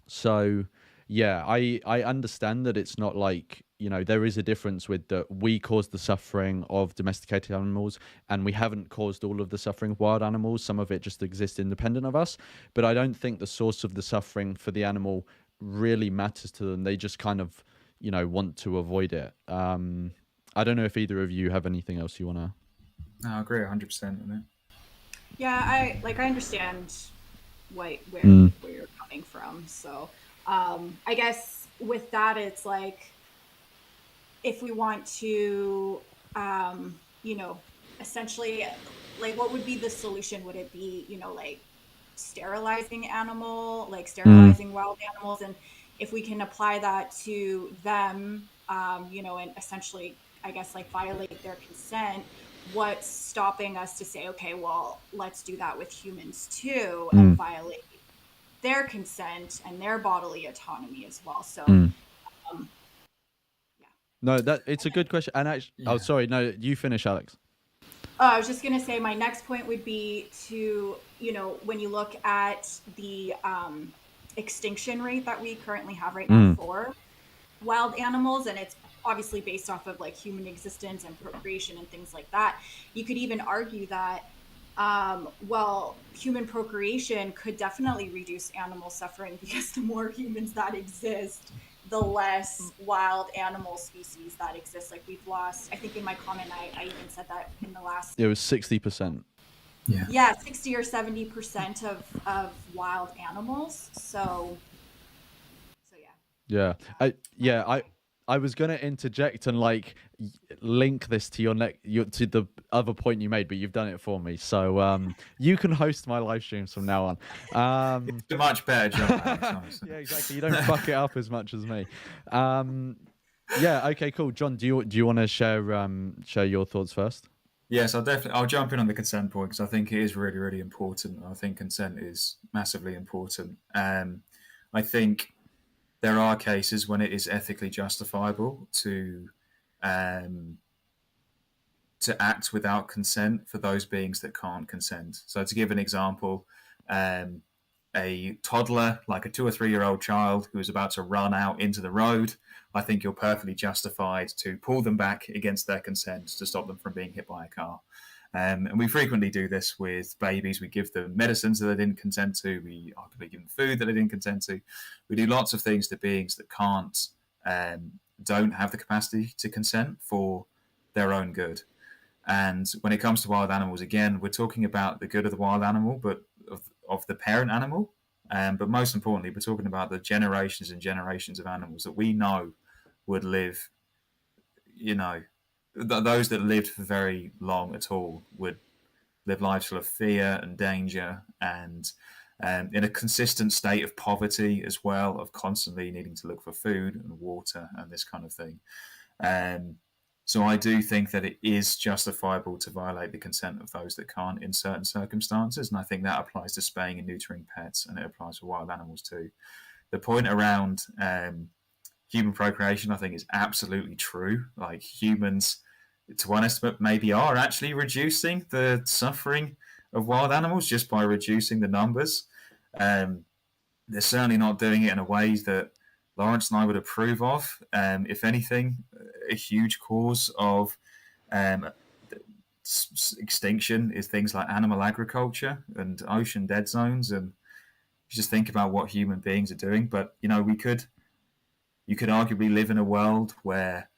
So yeah, I understand that it's not like, there is a difference with that we caused the suffering of domesticated animals and we haven't caused all of the suffering of wild animals. Some of it just exists independent of us, but I don't think the source of the suffering for the animal really matters to them. They just kind of, want to avoid it. I don't know if either of you have anything else you want to... No, I agree 100% with it. Yeah, I understand where you're coming from. So I guess with that, it's like, if we want to, essentially, like, what would be the solution? Would it be, like sterilizing wild animals? And if we can apply that to them, and essentially, I guess, like, violate their consent, what's stopping us to say, okay, well, let's do that with humans too, and violate their consent and their bodily autonomy as well? So, yeah. No, it's a good question. And actually, Yeah. oh, sorry, no, you finish, Alex. I was just going to say my next point would be to, when you look at the extinction rate that we currently have right now for wild animals, and it's obviously based off of like human existence and procreation and things like that, you could even argue that, well, human procreation could definitely reduce animal suffering, because the more humans that exist, the less wild animal species that exist. Like we've lost, I think in my comment, I even said that in the last. It was 60%. Yeah, 60 or 70% of wild animals. So yeah. Yeah. I was gonna interject and like link this to to the other point you made, but you've done it for me. So you can host my live streams from now on. It's a much better job, Alex, honestly. Yeah, exactly. You don't fuck it up as much as me. Yeah. Okay. Cool. John, do you want to share your thoughts first? Yes, I'll jump in on the consent point, because I think it is really, really important. I think consent is massively important. I think there are cases when it is ethically justifiable to act without consent for those beings that can't consent. So to give an example, a toddler, like a 2 or 3 year old child who is about to run out into the road, I think you're perfectly justified to pull them back against their consent to stop them from being hit by a car. And we frequently do this with babies. We give them medicines that they didn't consent to. We arguably give them food that they didn't consent to. We do lots of things to beings that don't have the capacity to consent for their own good. And when it comes to wild animals, again, we're talking about the good of the wild animal, but of the parent animal. But most importantly, we're talking about the generations and generations of animals that we know would live, those that lived for very long at all would live lives full of fear and danger, and in a consistent state of poverty as well, of constantly needing to look for food and water and this kind of thing. So I do think that it is justifiable to violate the consent of those that can't in certain circumstances, and I think that applies to spaying and neutering pets, and it applies for wild animals too. The point around human procreation, I think, is absolutely true. Like humans, to one estimate, maybe are actually reducing the suffering of wild animals just by reducing the numbers. They're certainly not doing it in a way that Lawrence and I would approve of. If anything, a huge cause of extinction is things like animal agriculture and ocean dead zones. And you just think about what human beings are doing. But, you could arguably live in a world where,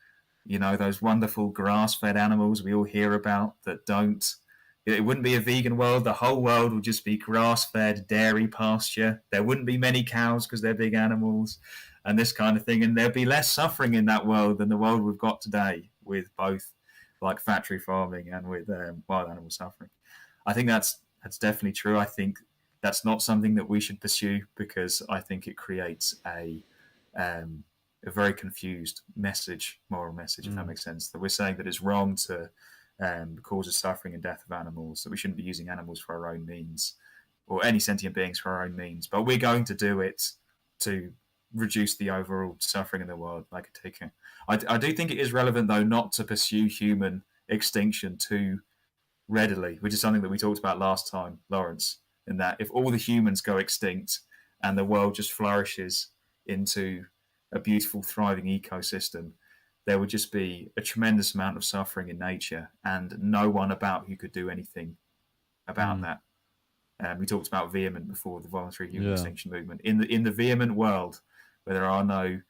those wonderful grass-fed animals we all hear about that don't. It wouldn't be a vegan world. The whole world would just be grass-fed dairy pasture. There wouldn't be many cows because they're big animals and this kind of thing. And there'd be less suffering in that world than the world we've got today, with both like factory farming and with wild animal suffering. I think that's definitely true. I think that's not something that we should pursue, because I think it creates a very confused moral message, if that makes sense. That we're saying that it's wrong to cause the suffering and death of animals, that we shouldn't be using animals for our own means, or any sentient beings for our own means, but we're going to do it to reduce the overall suffering in the world. Like a taker, I do think it is relevant, though, not to pursue human extinction too readily, which is something that we talked about last time, Lawrence, in that if all the humans go extinct and the world just flourishes into a beautiful, thriving ecosystem, there would just be a tremendous amount of suffering in nature and no one about who could do anything about that. We talked about vehement before, the voluntary human extinction movement. In the vehement world where there are no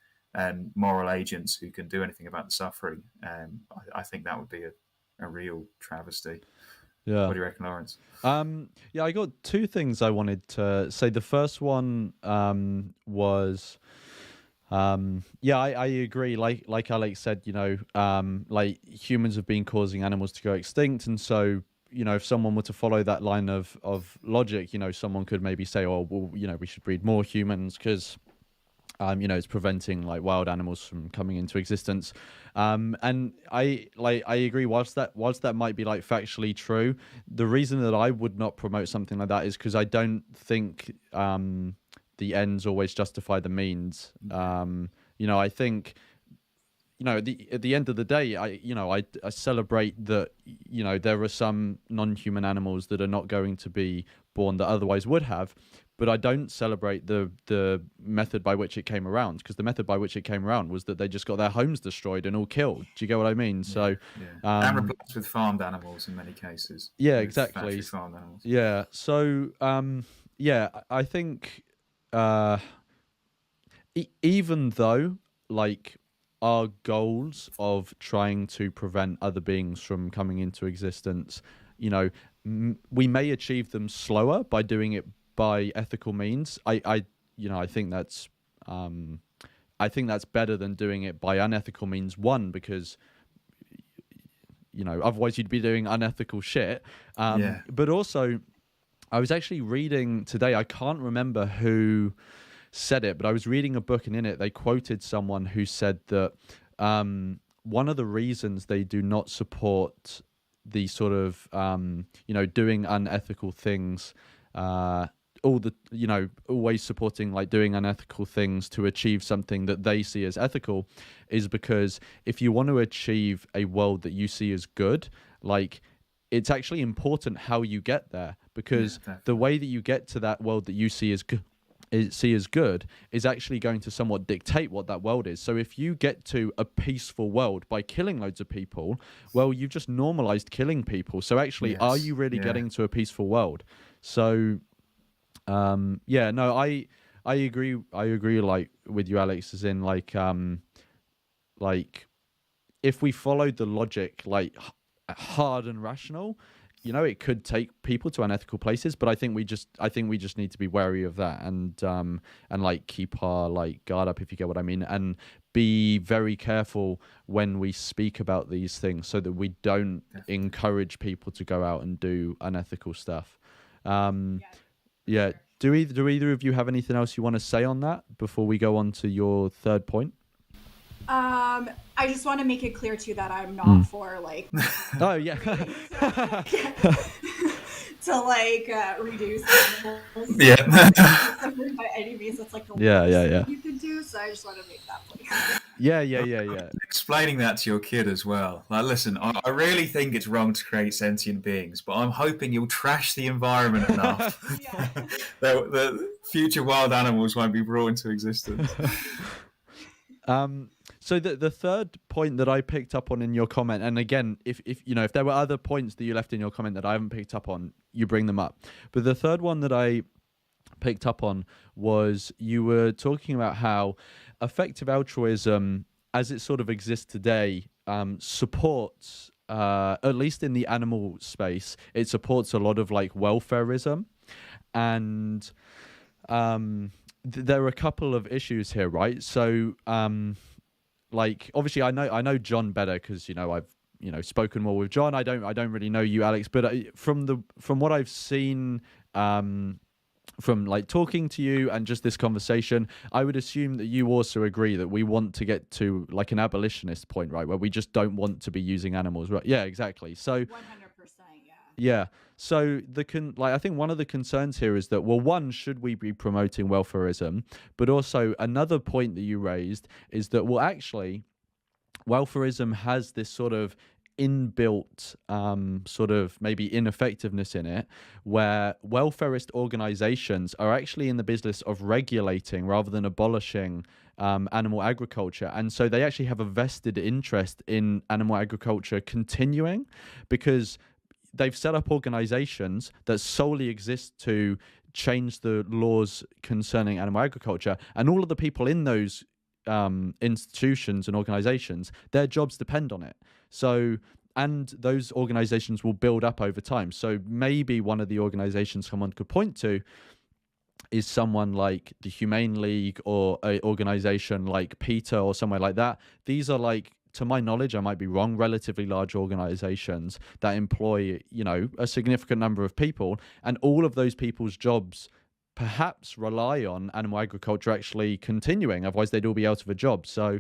moral agents who can do anything about the suffering, I think that would be a real travesty. Yeah. What do you reckon, Lawrence? Yeah, I got two things I wanted to say. The first one was... I agree. Like Alex said, like humans have been causing animals to go extinct, and so if someone were to follow that line of logic, someone could maybe say, oh, well, we should breed more humans because It's preventing like wild animals from coming into existence. And I agree. Whilst that might be like factually true, the reason that I would not promote something like that is because I don't think the ends always justify the means. I think, at the end of the day, I celebrate that, there are some non-human animals that are not going to be born that otherwise would have, but I don't celebrate the method by which it came around, because the method by which it came around was that they just got their homes destroyed and all killed. Do you get what I mean? So, and replaced with farmed animals in many cases. Yeah, exactly. Farmed animals. Yeah. So, I think even though like our goals of trying to prevent other beings from coming into existence, we may achieve them slower by doing it by ethical means. I think that's better than doing it by unethical means. One, because otherwise you'd be doing unethical shit. But also, I was actually reading today, I can't remember who said it, but I was reading a book, and in it they quoted someone who said that one of the reasons they do not support the sort of doing unethical things, always supporting like doing unethical things to achieve something that they see as ethical, is because if you want to achieve a world that you see as good, like, it's actually important how you get there, because the way that you get to that world that you see as good is actually going to somewhat dictate what that world is. So if you get to a peaceful world by killing loads of people, well, you've just normalized killing people. So actually, are you really getting to a peaceful world? So I agree like with you, Alex, as in like if we followed the logic like hard and rational, it could take people to unethical places, but I think we just need to be wary of that, and like keep our like guard up, if you get what I mean, and be very careful when we speak about these things so that we don't encourage people to go out and do unethical stuff. Do either of you have anything else you want to say on that before we go on to your third point? I just want to make it clear too that I'm not for like oh yeah to like reduce animals by any means. That's like the worst thing you can do, so I just want to make that clear. Yeah. Explaining that to your kid as well. Like, listen, I really think it's wrong to create sentient beings, but I'm hoping you'll trash the environment enough that the future wild animals won't be brought into existence. So the third point that I picked up on in your comment, and again, if there were other points that you left in your comment that I haven't picked up on, you bring them up. But the third one that I picked up on was you were talking about how effective altruism, as it sort of exists today, supports, at least in the animal space, it supports a lot of like welfarism, and there are a couple of issues here, right? So like, obviously I know John better because I've spoken more with John. I don't really know you, Alex, but from what I've seen from like talking to you and just this conversation, I would assume that you also agree that we want to get to like an abolitionist point, right, where we just don't want to be using animals, right? Yeah, exactly. So 100%, yeah. So I think one of the concerns here is that, well, one, should we be promoting welfarism? But also another point that you raised is that, well, actually, welfarism has this sort of inbuilt sort of maybe ineffectiveness in it, where welfarist organizations are actually in the business of regulating rather than abolishing animal agriculture. And so they actually have a vested interest in animal agriculture continuing, because they've set up organizations that solely exist to change the laws concerning animal agriculture, and all of the people in those institutions and organizations, their jobs depend on it. So, and those organizations will build up over time. So maybe one of the organizations someone could point to is someone like the Humane League, or an organization like PETA or somewhere like that. These are, like, to my knowledge, I might be wrong, relatively large organizations that employ, a significant number of people, and all of those people's jobs perhaps rely on animal agriculture actually continuing. Otherwise, they'd all be out of a job. So,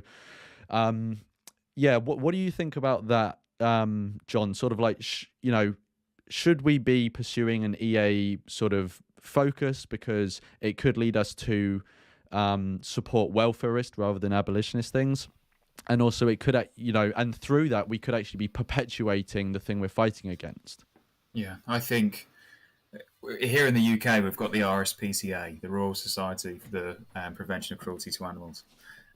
yeah, what do you think about that, John? Sort of like, should we be pursuing an EA sort of focus because it could lead us to support welfarist rather than abolitionist things? And also it could, and through that, we could actually be perpetuating the thing we're fighting against. Yeah, I think here in the UK, we've got the RSPCA, the Royal Society for the Prevention of Cruelty to Animals.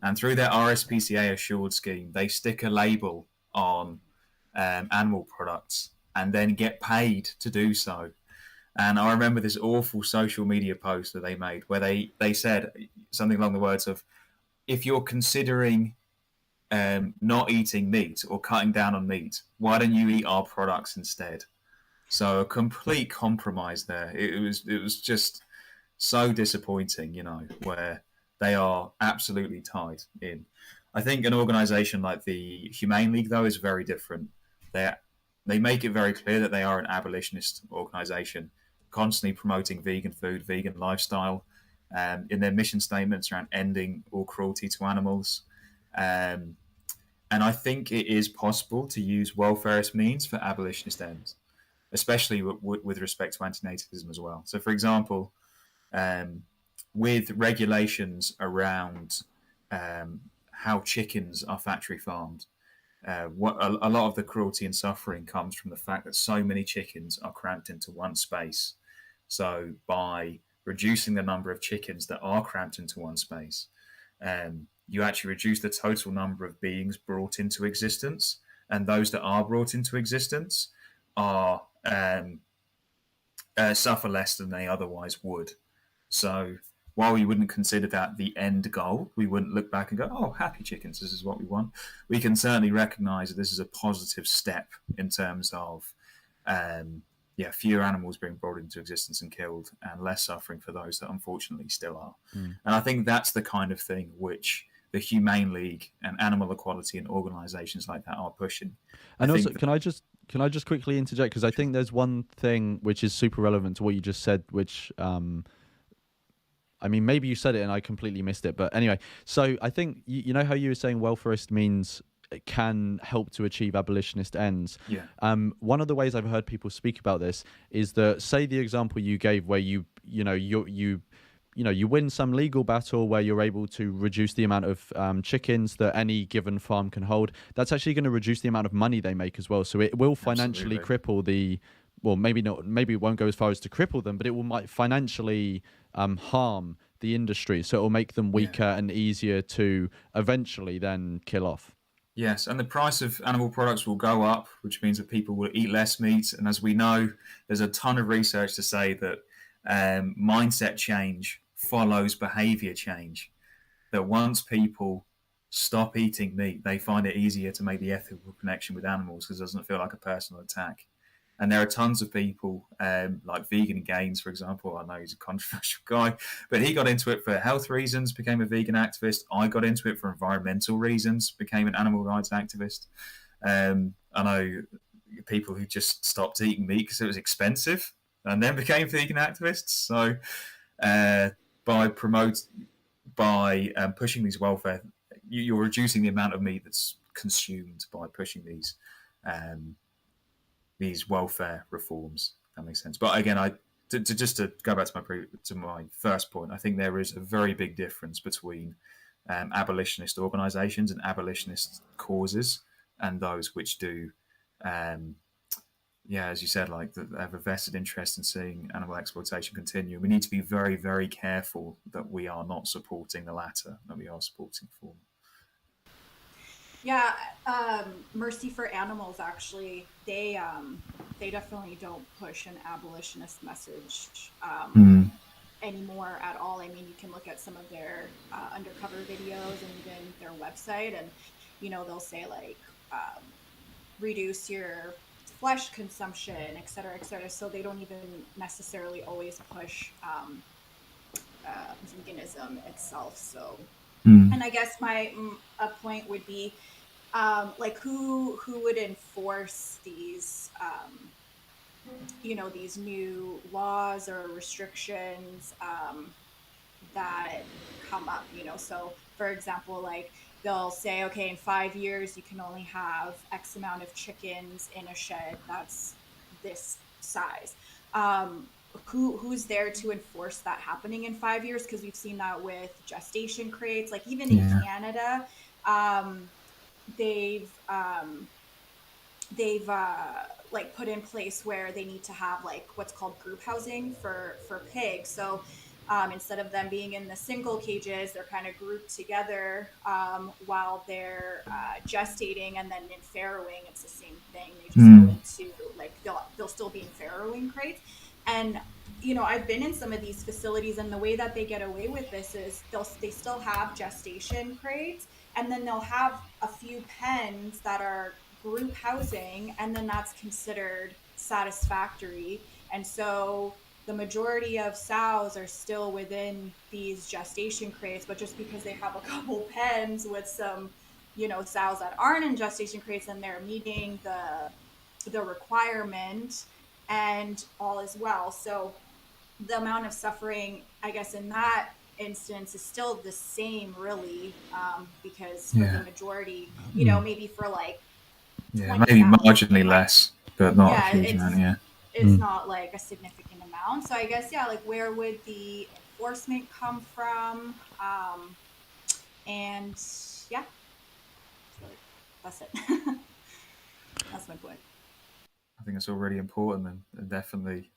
And through their RSPCA Assured scheme, they stick a label on animal products and then get paid to do so. And I remember this awful social media post that they made where they said something along the words of, if you're considering not eating meat or cutting down on meat, why don't you eat our products instead? So a complete compromise there. It was just so disappointing, where they are absolutely tied in. I think an organisation like the Humane League, though, is very different. They make it very clear that they are an abolitionist organisation, constantly promoting vegan food, vegan lifestyle, in their mission statements around ending all cruelty to animals. And I think it is possible to use welfarist means for abolitionist ends, especially with respect to antinatalism as well. So, for example, with regulations around how chickens are factory farmed, a lot of the cruelty and suffering comes from the fact that so many chickens are cramped into one space. So by reducing the number of chickens that are cramped into one space, you actually reduce the total number of beings brought into existence, and those that are brought into existence are suffer less than they otherwise would. So while we wouldn't consider that the end goal, we wouldn't look back and go, oh, happy chickens, this is what we want. We can certainly recognise that this is a positive step in terms of fewer animals being brought into existence and killed, and less suffering for those that unfortunately still are. And I think that's the kind of thing which the Humane League and animal equality and organisations like that are pushing. And also, can I just quickly interject, because I think there's one thing which is super relevant to what you just said, which maybe you said it and I completely missed it, but anyway. So I think you know how you were saying welfarist means it can help to achieve abolitionist ends. Yeah. One of the ways I've heard people speak about this is that, say the example you gave where you win some legal battle where you're able to reduce the amount of chickens that any given farm can hold. That's actually going to reduce the amount of money they make as well. So it will financially cripple maybe it won't go as far as to cripple them, but it will financially harm the industry. So it will make them weaker and easier to eventually then kill off. Yes, and the price of animal products will go up, which means that people will eat less meat. And as we know, there's a ton of research to say that mindset change follows behavior change. That once people stop eating meat, they find it easier to make the ethical connection with animals because it doesn't feel like a personal attack. And there are tons of people, like Vegan Gaines, for example. I know he's a controversial guy, but he got into it for health reasons, became a vegan activist. I got into it for environmental reasons, became an animal rights activist. I know people who just stopped eating meat because it was expensive and then became vegan activists. So by pushing these welfare, you're reducing the amount of meat that's consumed by pushing these welfare reforms. That makes sense. But again, just to go back to my first point, I think there is a very big difference between abolitionist organisations and abolitionist causes and those which do, as you said, like have a vested interest in seeing animal exploitation continue. We need to be very, very careful that we are not supporting the latter, that we are supporting the former. Yeah, Mercy for Animals, actually, they definitely don't push an abolitionist message anymore at all. I mean, you can look at some of their undercover videos and even their website, and they'll say like reduce your flesh consumption, et cetera, et cetera. So they don't even necessarily always push veganism itself. So. And I guess a point would be, like who would enforce these these new laws or restrictions that come up. So for example, like they'll say, okay, in 5 years you can only have X amount of chickens in a shed that's this size. Who's there to enforce that happening in 5 years? Because we've seen that with gestation crates. Like even in Yeah. Canada, um, they've like put in place where they need to have like what's called group housing for pigs. So instead of them being in the single cages, they're kind of grouped together while they're gestating, and then in farrowing, it's the same thing. They just go into like they'll still be in farrowing crates, and I've been in some of these facilities, and the way that they get away with this is they still have gestation crates, and then they'll have a few pens that are group housing, and then that's considered satisfactory. And so the majority of sows are still within these gestation crates, but just because they have a couple pens with some, sows that aren't in gestation crates, and they're meeting the requirement, and all is well. So the amount of suffering, I guess, in that instance is still the same, really, because for the majority, maybe for like Yeah, 20 maybe sows, marginally less, but not a yeah, huge amount. Yeah. it's not like a significant amount. So I guess, yeah, like where would the enforcement come from? And yeah, that's it. That's my point. I think it's all really important, and definitely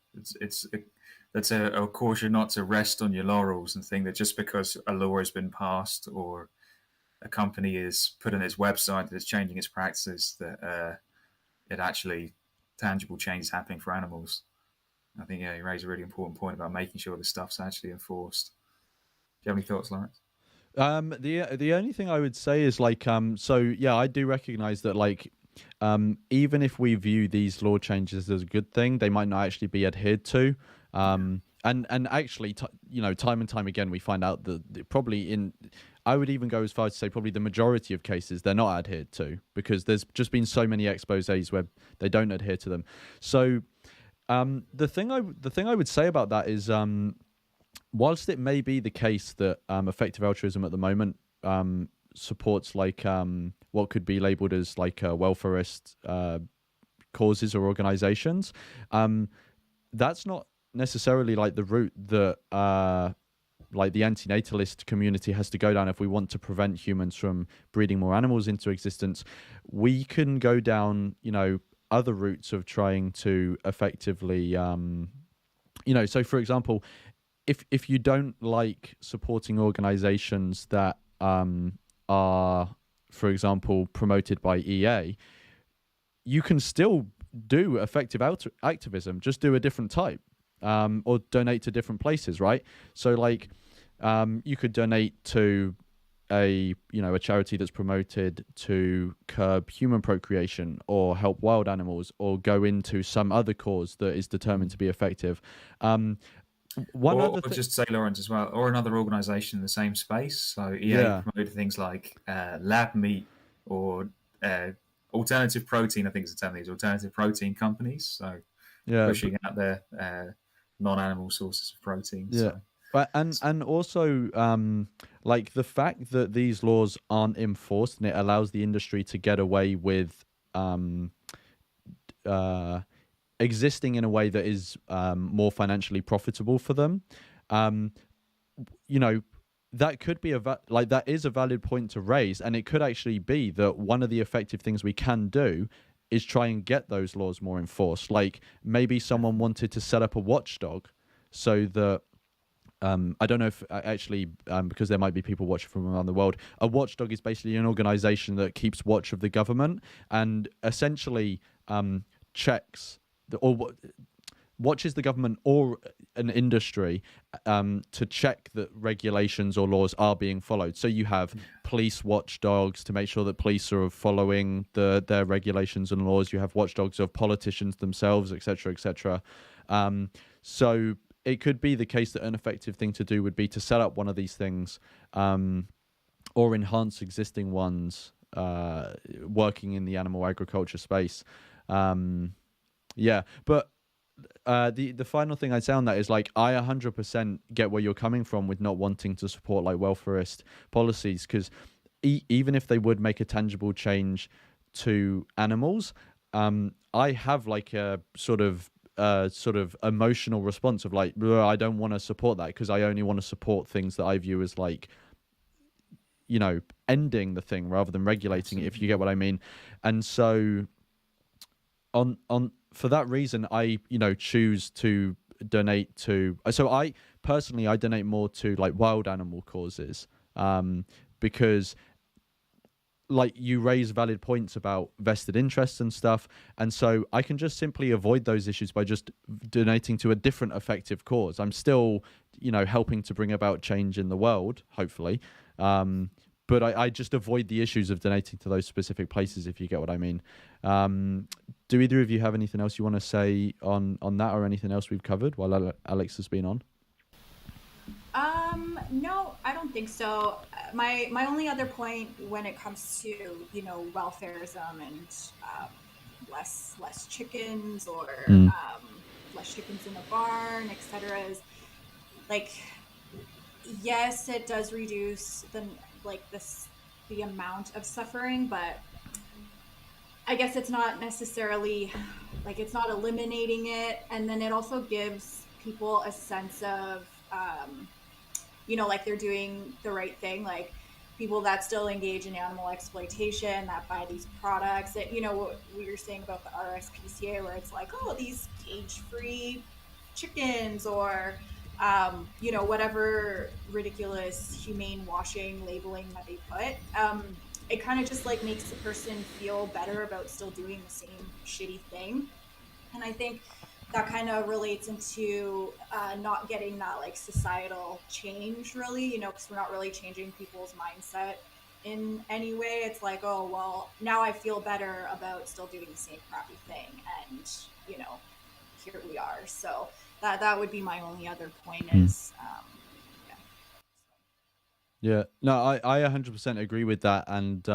that's a caution not to rest on your laurels and think that just because a law has been passed or a company is put on its website that it's changing its practices, that it actually tangible change is happening for animals. I think you raise a really important point about making sure the stuff's actually enforced. Do you have any thoughts, Lawrence? The only thing I would say is like so yeah, I do recognize that like even if we view these law changes as a good thing, they might not actually be adhered to. And actually, time and time again, we find out that probably I would even go as far as to say probably the majority of cases they're not adhered to, because there's just been so many exposés where they don't adhere to them. So the thing I would say about that is whilst it may be the case that effective altruism at the moment supports like what could be labeled as like welfarist causes or organizations, that's not necessarily like the route that like the antinatalist community has to go down if we want to prevent humans from breeding more animals into existence. We can go down, other routes of trying to effectively, so for example, if you don't like supporting organizations that are, for example, promoted by EA, you can still do effective activism, just do a different type, or donate to different places, right? So like you could donate to a charity that's promoted to curb human procreation or help wild animals, or go into some other cause that is determined to be effective. Or just say, Lawrence, as well, or another organisation in the same space. So EA promoted things like lab meat or alternative protein. I think it's the term. These alternative protein companies. So pushing out their non-animal sources of protein. Yeah. So. But and also like the fact that these laws aren't enforced, and it allows the industry to get away with existing in a way that is more financially profitable for them. That could be that is a valid point to raise, and it could actually be that one of the effective things we can do is try and get those laws more enforced. Like maybe someone wanted to set up a watchdog so that I don't know if actually, because there might be people watching from around the world, a watchdog is basically an organization that keeps watch of the government and essentially checks or watches the government or an industry to check that regulations or laws are being followed. So you have police watchdogs to make sure that police are following their regulations and laws. You have watchdogs of politicians themselves, etc., etc. So it could be the case that an effective thing to do would be to set up one of these things or enhance existing ones working in the animal agriculture space. But the final thing I'd say on that is like I 100% get where you're coming from with not wanting to support like welfarist policies, because even if they would make a tangible change to animals, I have like a sort of emotional response of like, I don't want to support that, because I only want to support things that I view as like, you know, ending the thing rather than regulating it, if you get what I mean. And so on for that reason, I, you know, choose to donate to, so I personally, I donate more to like wild animal causes, because like you raise valid points about vested interests and stuff, and so I can just simply avoid those issues by just donating to a different effective cause. I'm still, you know, helping to bring about change in the world, hopefully, but I just avoid the issues of donating to those specific places, if you get what I mean. Do either of you have anything else you want to say on that, or anything else we've covered while Alex has been on? No, I don't think so. My only other point when it comes to, you know, welfarism and less chickens, or less chickens in a barn, etc., is like, yes, it does reduce the amount of suffering, but I guess it's not necessarily like, it's not eliminating it. And then it also gives people a sense of, you know, like they're doing the right thing. Like people that still engage in animal exploitation, that buy these products, that, you know, what we were saying about the RSPCA, where it's like, oh, these cage-free chickens, or you know, whatever ridiculous humane washing labeling that they put. It kind of just like makes the person feel better about still doing the same shitty thing. And I think that kind of relates into not getting that like societal change, really, you know, because we're not really changing people's mindset in any way. It's like, oh, well, now I feel better about still doing the same crappy thing, and, you know, here we are. So that would be my only other point is, Yeah, no, I 100% agree with that, and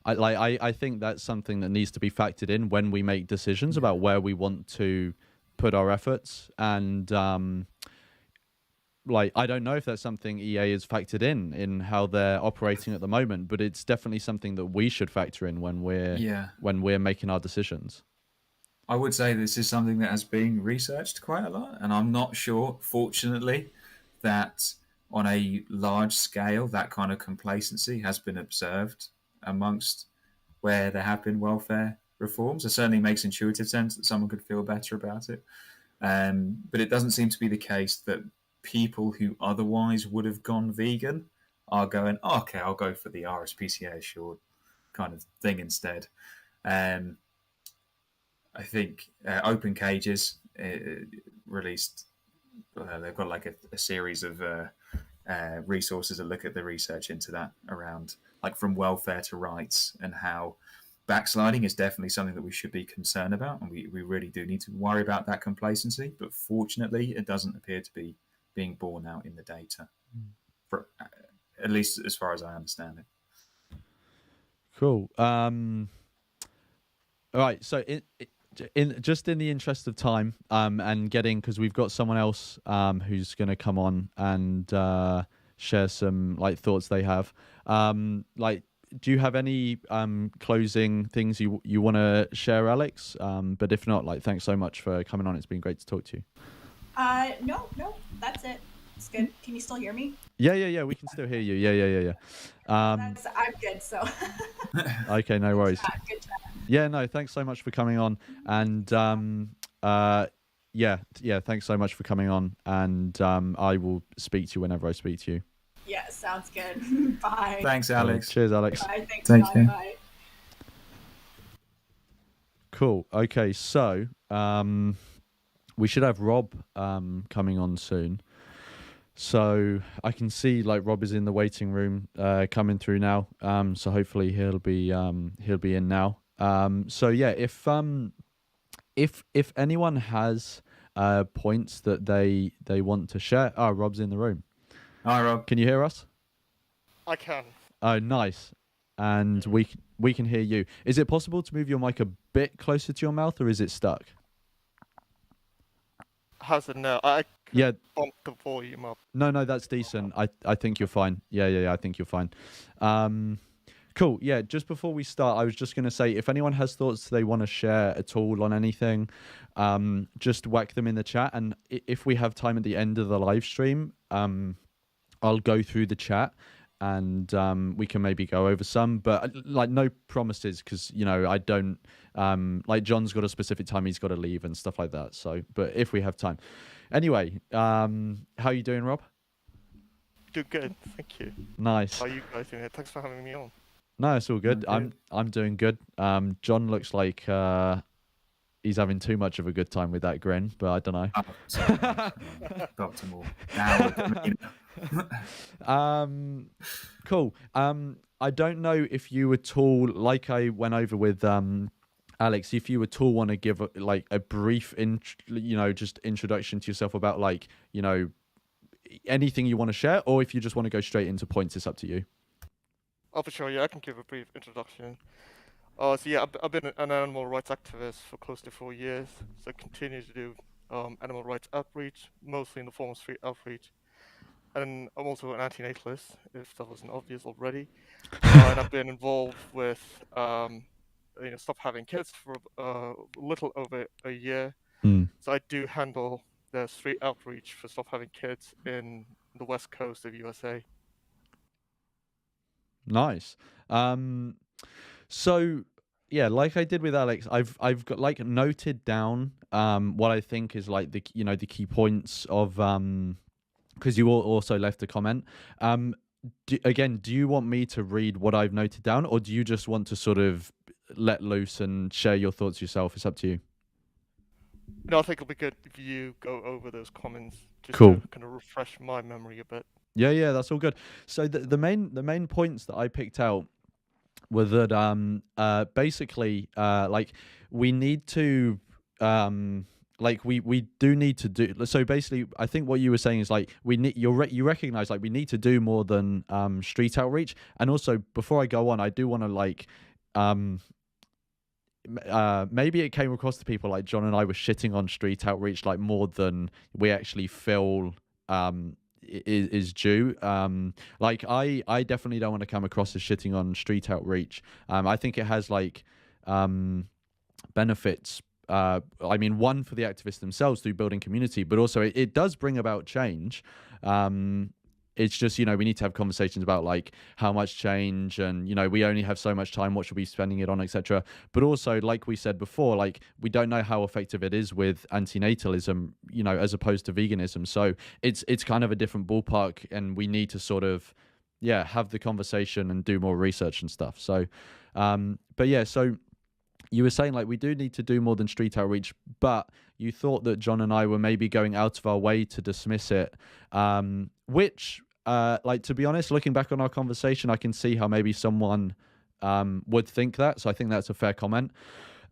I think that's something that needs to be factored in when we make decisions about where we want to put our efforts. And like, I don't know if that's something EA is factored in how they're operating at the moment, but it's definitely something that we should factor in when we're making our decisions. I would say this is something that has been researched quite a lot, and I'm not sure, fortunately, that on a large scale that kind of complacency has been observed amongst where there have been welfare reforms. It certainly makes intuitive sense that someone could feel better about it, but it doesn't seem to be the case that people who otherwise would have gone vegan are going, oh, okay, I'll go for the RSPCA assured kind of thing instead. I think Open Cages released, they've got like a series of resources that look at the research into that, around like from welfare to rights, and how backsliding is definitely something that we should be concerned about, and we really do need to worry about that complacency. But fortunately, it doesn't appear to be being borne out in the data, for, at least as far as I understand it. Cool. All right. So in the interest of time, and getting, because we've got someone else who's going to come on and share some like thoughts they have. Like, do you have any closing things you want to share, Alex? But if not, like, thanks so much for coming on. It's been great to talk to you. No, that's it. It's good. Can you still hear me? Yeah. We can still hear you. Yeah. I'm good. So. Okay, no worries. Good chat. Yeah, no, thanks so much for coming on, and yeah, thanks so much for coming on, and I will speak to you whenever I speak to you. Yeah, sounds good. Bye. Thanks, Alex. Cheers, Alex. Bye. Thanks. Take care. Bye. Cool. Okay, so we should have Rob coming on soon. So I can see like Rob is in the waiting room coming through now. So hopefully he'll be in now. So yeah, if anyone has points that they want to share. Oh, Rob's in the room. Hi, Rob. Can you hear us? I can. Oh, nice. And we can hear you. Is it possible to move your mic a bit closer to your mouth, or is it stuck? has it now? I could Yeah. bump the volume up. No, that's decent. I think you're fine. Yeah. I think you're fine. Cool. Yeah. Just before we start, I was just going to say, if anyone has thoughts they want to share at all on anything, just whack them in the chat. And if we have time at the end of the live stream, I'll go through the chat and we can maybe go over some, but like no promises, because I don't like John's got a specific time he's got to leave and stuff like that. So, but if we have time, anyway, how are you doing, Rob? Do good, thank you. Nice. How are you guys doing? Thanks for having me on. No, it's all good. Okay. I'm doing good. John looks like he's having too much of a good time with that grin, but I don't know. Oh, sorry. Dr. Moore. Now, Cool. I don't know if you at all, like I went over with Alex, if you at all want to give a brief just introduction to yourself about anything you want to share, or if you just want to go straight into points, it's up to you. Oh, for sure, yeah, I can give a brief introduction. So yeah, I've been an animal rights activist for close to 4 years, so I continue to do animal rights outreach, mostly in the form of street outreach. And I'm also an antinatalist, if that wasn't obvious already. And I've been involved with, Stop Having Kids for a little over a year. So I do handle the street outreach for Stop Having Kids in the west coast of USA. Nice. So yeah, like I did with Alex, I've got noted down what I think is the the key points of because you also left a comment. Do you want me to read what I've noted down, or do you just want to sort of let loose and share your thoughts yourself? It's up to you. No, I think it'll be good if you go over those comments just Cool. to kind of refresh my memory a bit. Yeah, that's all good. So the main points that I picked out were that basically we need to we do need to do. So basically, I think what you were saying is you recognize we need to do more than street outreach. And also, before I go on, I do want to maybe it came across to people like John and I were shitting on street outreach more than we actually feel is due. I definitely don't want to come across as shitting on street outreach. I think it has benefits. One, for the activists themselves through building community, but also it does bring about change. It's just, we need to have conversations about how much change, and, we only have so much time, what should we be spending it on, etc. But also, like we said before, we don't know how effective it is with antinatalism, as opposed to veganism. So it's kind of a different ballpark, and we need to sort of, have the conversation and do more research and stuff. So, so you were saying we do need to do more than street outreach, but you thought that John and I were maybe going out of our way to dismiss it, which, to be honest, looking back on our conversation, I can see how maybe someone would think that. So I think that's a fair comment.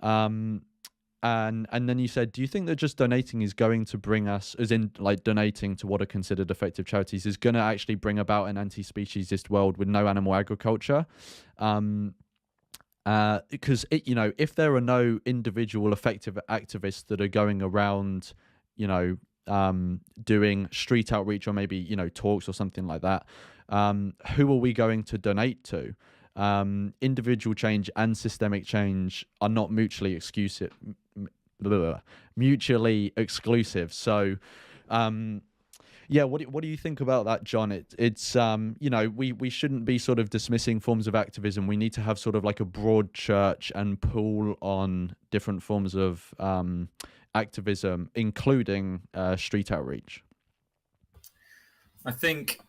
And then you said, do you think that just donating is going to bring us, as in donating to what are considered effective charities, is going to actually bring about an anti-speciesist world with no animal agriculture? Because if there are no individual effective activists that are going around, doing street outreach or maybe talks or something like that, who are we going to donate to? Individual change and systemic change are not mutually exclusive. So, what do you think about that, John? It's we shouldn't be sort of dismissing forms of activism. We need to have sort of a broad church and pull on different forms of activism, including street outreach. I think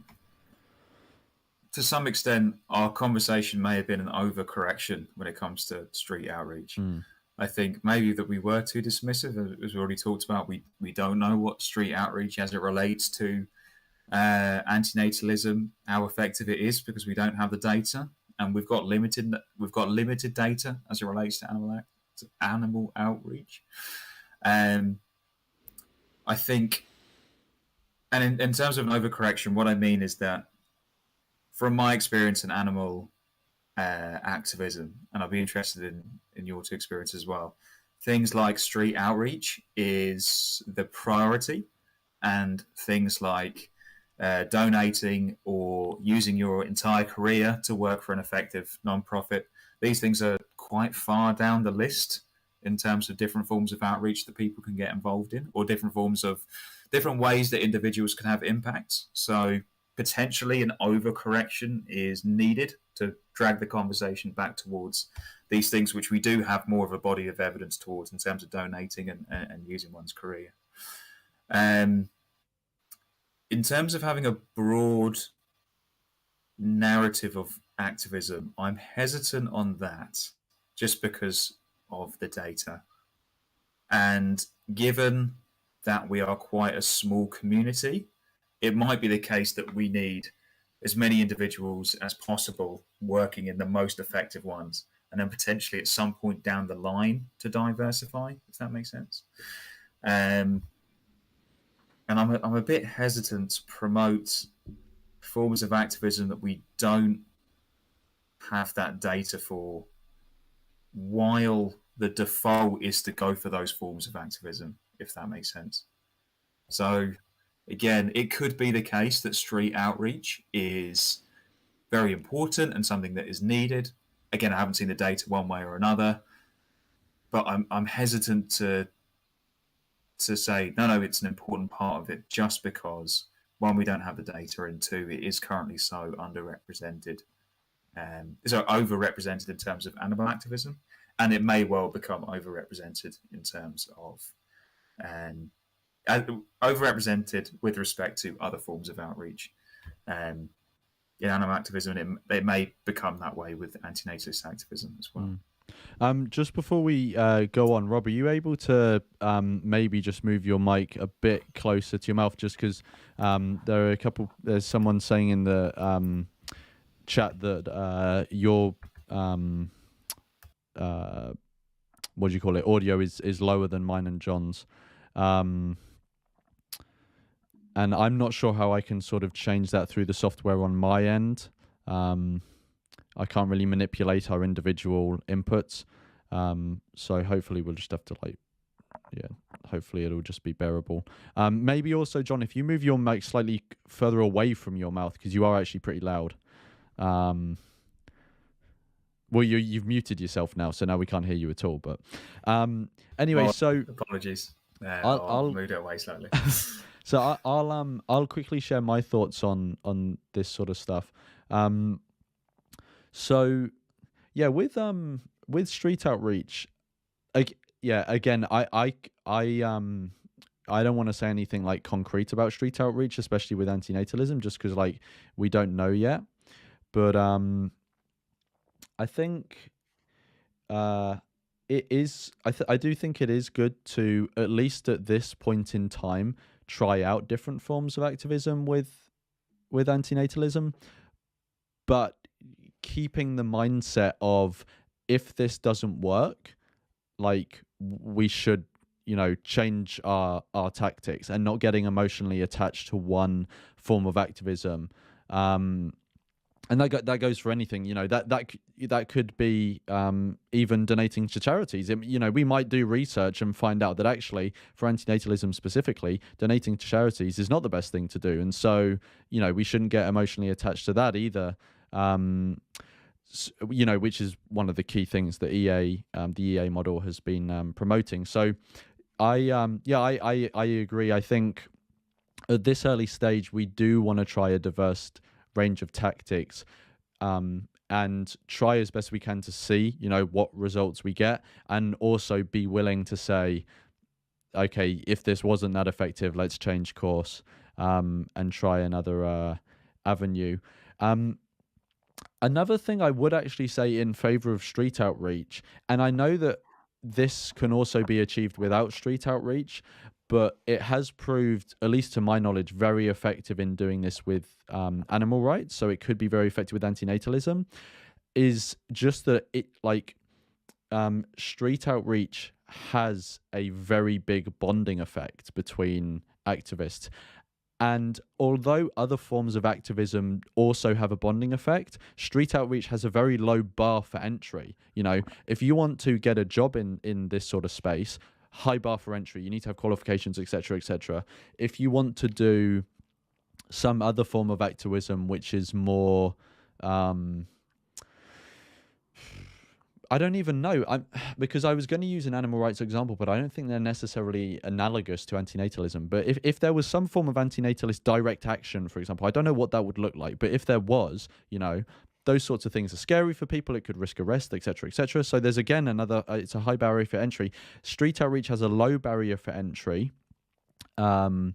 to some extent our conversation may have been an overcorrection when it comes to street outreach. I think maybe that we were too dismissive, as we already talked about. We don't know what street outreach as it relates to antinatalism, how effective it is, because we don't have the data, and we've got limited data as it relates to animal outreach. I think, and in terms of an overcorrection, what I mean is that from my experience in animal activism, and I'll be interested in your two experiences as well, things like street outreach is the priority, and things like donating or using your entire career to work for an effective nonprofit, these things are quite far down the list in terms of different forms of outreach that people can get involved in, or different ways that individuals can have impact. So potentially an overcorrection is needed to drag the conversation back towards these things which we do have more of a body of evidence towards in terms of donating and using one's career. In terms of having a broad narrative of activism, I'm hesitant on that just because of the data. And given that we are quite a small community, it might be the case that we need as many individuals as possible working in the most effective ones, and then potentially at some point down the line to diversify, if that makes sense. And I'm a bit hesitant to promote forms of activism that we don't have that data for, while the default is to go for those forms of activism, if that makes sense. So again, it could be the case that street outreach is very important and something that is needed. Again, I haven't seen the data one way or another, but I'm hesitant to say no, it's an important part of it, just because one, we don't have the data, and two, it is currently so underrepresented, so overrepresented in terms of animal activism, and it may well become overrepresented in terms of overrepresented with respect to other forms of outreach. In animal activism, it may become that way with antinatalist activism as well. Just before we go on, Rob, are you able to maybe just move your mic a bit closer to your mouth, just because there's someone saying in the chat that your what do you call it, audio is lower than mine and John's, and I'm not sure how I can sort of change that through the software on my end. I can't really manipulate our individual inputs, so hopefully we'll just have to hopefully it'll just be bearable. Maybe also, John, if you move your mic slightly further away from your mouth, because you are actually pretty loud. Well, you've muted yourself now, so now we can't hear you at all. But anyway, so apologies. I'll move it away slightly. So I'll quickly share my thoughts on this sort of stuff. So yeah, with street outreach, again, I don't want to say anything like concrete about street outreach, especially with antinatalism, just because like we don't know yet. But I think it is. I do think it is good to, at least at this point in time, try out different forms of activism with antinatalism, but keeping the mindset of, if this doesn't work, like, we should, change our tactics, and not getting emotionally attached to one form of activism. And that goes for anything, that could be even donating to charities. We might do research and find out that actually, for antinatalism specifically, donating to charities is not the best thing to do. And so, we shouldn't get emotionally attached to that either. Which is one of the key things that the EA model has been promoting. So I agree. I think at this early stage, we do want to try a diverse range of tactics, and try as best we can to see, what results we get, and also be willing to say, okay, if this wasn't that effective, let's change course, and try another avenue. Another thing I would actually say in favor of street outreach, and I know that this can also be achieved without street outreach, but it has proved, at least to my knowledge, very effective in doing this with animal rights. So it could be very effective with antinatalism, is just that street outreach has a very big bonding effect between activists. And although other forms of activism also have a bonding effect, street outreach has a very low bar for entry. You know, if you want to get a job in this sort of space, high bar for entry. You need to have qualifications, etc., etc. If you want to do some other form of activism, which is more, I don't even know. Because I was going to use an animal rights example, but I don't think they're necessarily analogous to antinatalism. But if there was some form of antinatalist direct action, for example, I don't know what that would look like. But if there was, you know, those sorts of things are scary for people. It could risk arrest, etc., etc. So there's again another. It's a high barrier for entry. Street outreach has a low barrier for entry. And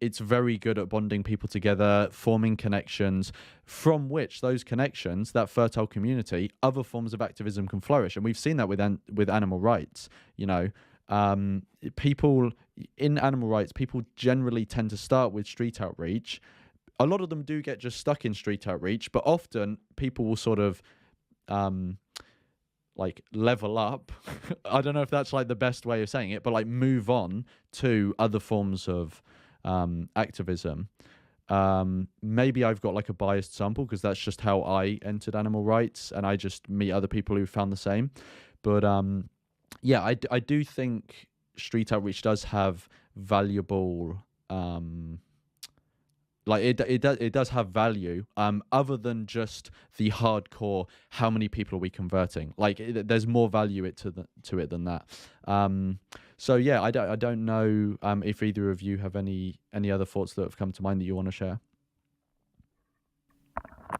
it's very good at bonding people together, forming connections, from which those connections, that fertile community, other forms of activism can flourish. And we've seen that with animal rights. You know, people in animal rights, people generally tend to start with street outreach. A lot of them do get just stuck in street outreach, but often people will sort of like level up. I don't know if that's like the best way of saying it, but like move on to other forms of activism. Maybe I've got like a biased sample because that's just how I entered animal rights, and I just meet other people who found the same. But yeah, I do think street outreach does have valuable like it does have value, other than just the hardcore how many people are we converting. Like there's more value to it than that. So yeah, I don't know if either of you have any other thoughts that have come to mind that you want to share. I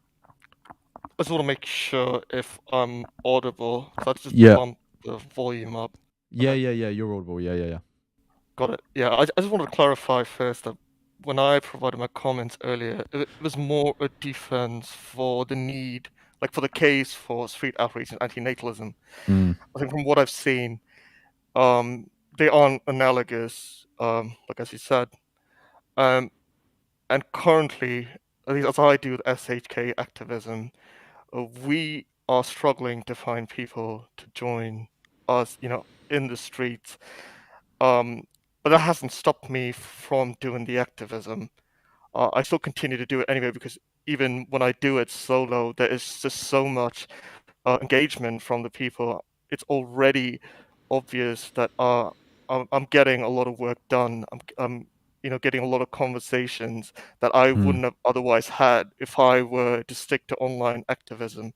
just want to make sure if I'm audible. So I just Yeah. bump the volume up. Yeah, you're audible. Yeah. Got it. Yeah, I just wanted to clarify first that when I provided my comments earlier, it was more a defense for the need, like for the case for street outreach and antinatalism. I think from what I've seen, they aren't analogous, like as you said. And currently, at least as I do with SHK activism, we are struggling to find people to join us, you know, in the streets. But that hasn't stopped me from doing the activism. I still continue to do it anyway because even when I do it solo, there is just so much engagement from the people. It's already obvious that I'm getting a lot of work done. I'm you know, getting a lot of conversations that I wouldn't have otherwise had if I were to stick to online activism.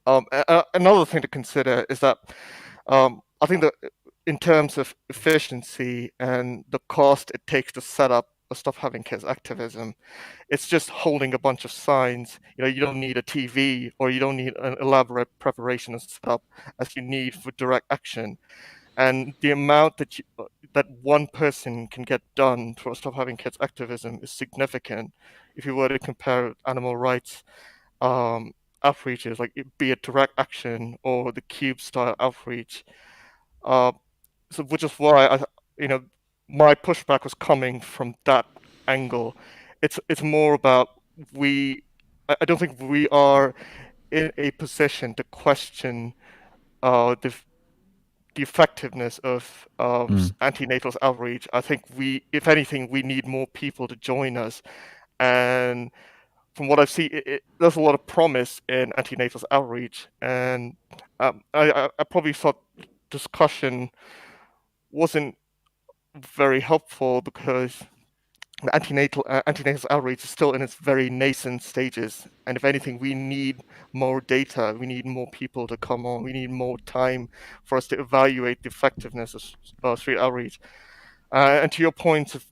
Another thing to consider is that I think that in terms of efficiency and the cost it takes to set up a Stop Having Kids activism, it's just holding a bunch of signs. You know, you don't need a TV or you don't need an elaborate preparation and setup as you need for direct action. And the amount that one person can get done for Stop Having Kids activism is significant. If you were to compare animal rights outreaches, like be it direct action or the cube style outreach. So which is why you know, my pushback was coming from that angle. It's more about I don't think we are in a position to question the effectiveness of antinatal outreach. I think if anything, we need more people to join us. And from what I've seen, there's a lot of promise in antinatal outreach. And I probably thought discussion wasn't very helpful because the antinatal outreach is still in its very nascent stages. And if anything, we need more data. We need more people to come on. We need more time for us to evaluate the effectiveness of street outreach. And to your point of,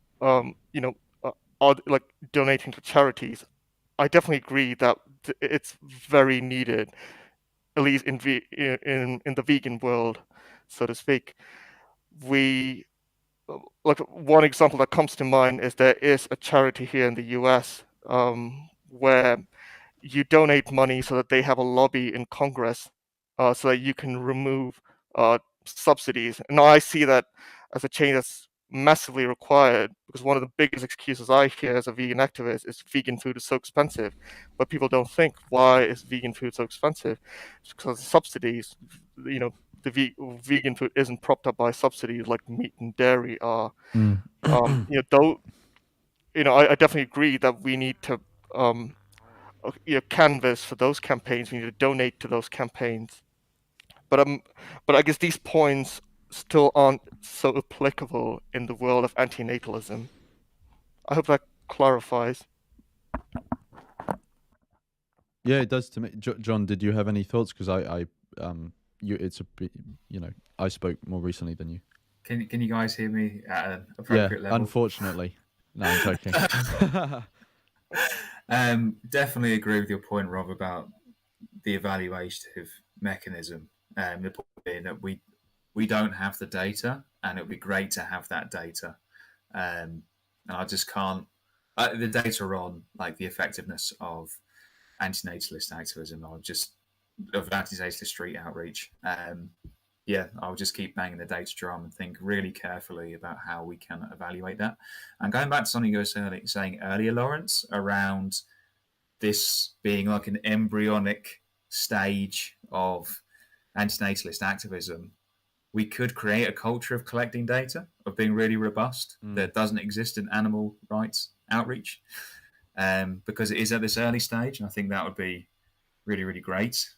you know, like donating to charities, I definitely agree that it's very needed, at least in the vegan world, so to speak. Like one example that comes to mind is there is a charity here in the US where you donate money so that they have a lobby in Congress so that you can remove subsidies. And I see that as a change that's massively required because one of the biggest excuses I hear as a vegan activist is vegan food is so expensive. But people don't think, why is vegan food so expensive? It's because of subsidies. You know, the vegan food isn't propped up by subsidies like meat and dairy are. You know, I definitely agree that we need to canvas for those campaigns. We need to donate to those campaigns. But I guess these points still aren't so applicable in the world of antinatalism. I hope that clarifies. Yeah, it does to me. John, did you have any thoughts? Because it's a bit, I spoke more recently than you. Can you guys hear me at an appropriate level? Unfortunately. No, I'm joking. Definitely agree with your point, Rob, about the evaluative mechanism. The point being that we don't have the data, and it would be great to have that data. And I just can't. The data on like the effectiveness of antinatalist activism, or just of antinatalist street outreach. I'll just keep banging the data drum and think really carefully about how we can evaluate that. And going back to something you were saying earlier, Lawrence, around this being like an embryonic stage of antinatalist activism, we could create a culture of collecting data, of being really robust, that doesn't exist in animal rights outreach, because it is at this early stage, and I think that would be really, really great.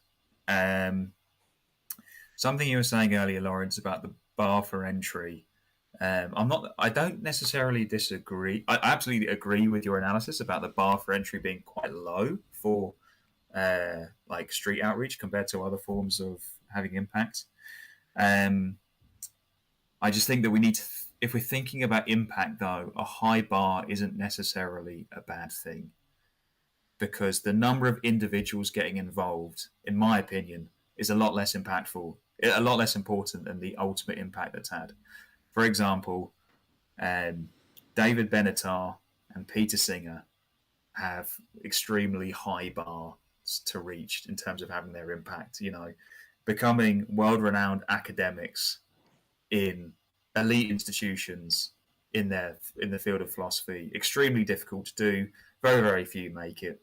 Something you were saying earlier, Lawrence, about the bar for entry. I don't necessarily disagree. I absolutely agree with your analysis about the bar for entry being quite low for like street outreach compared to other forms of having impact. I just think that we need to, if we're thinking about impact, though, a high bar isn't necessarily a bad thing, because the number of individuals getting involved, in my opinion, is a lot less impactful, a lot less important than the ultimate impact that's had. For example, David Benatar and Peter Singer have extremely high bars to reach in terms of having their impact, becoming world-renowned academics in elite institutions in the field of philosophy. Extremely difficult to do. Very, very few make it.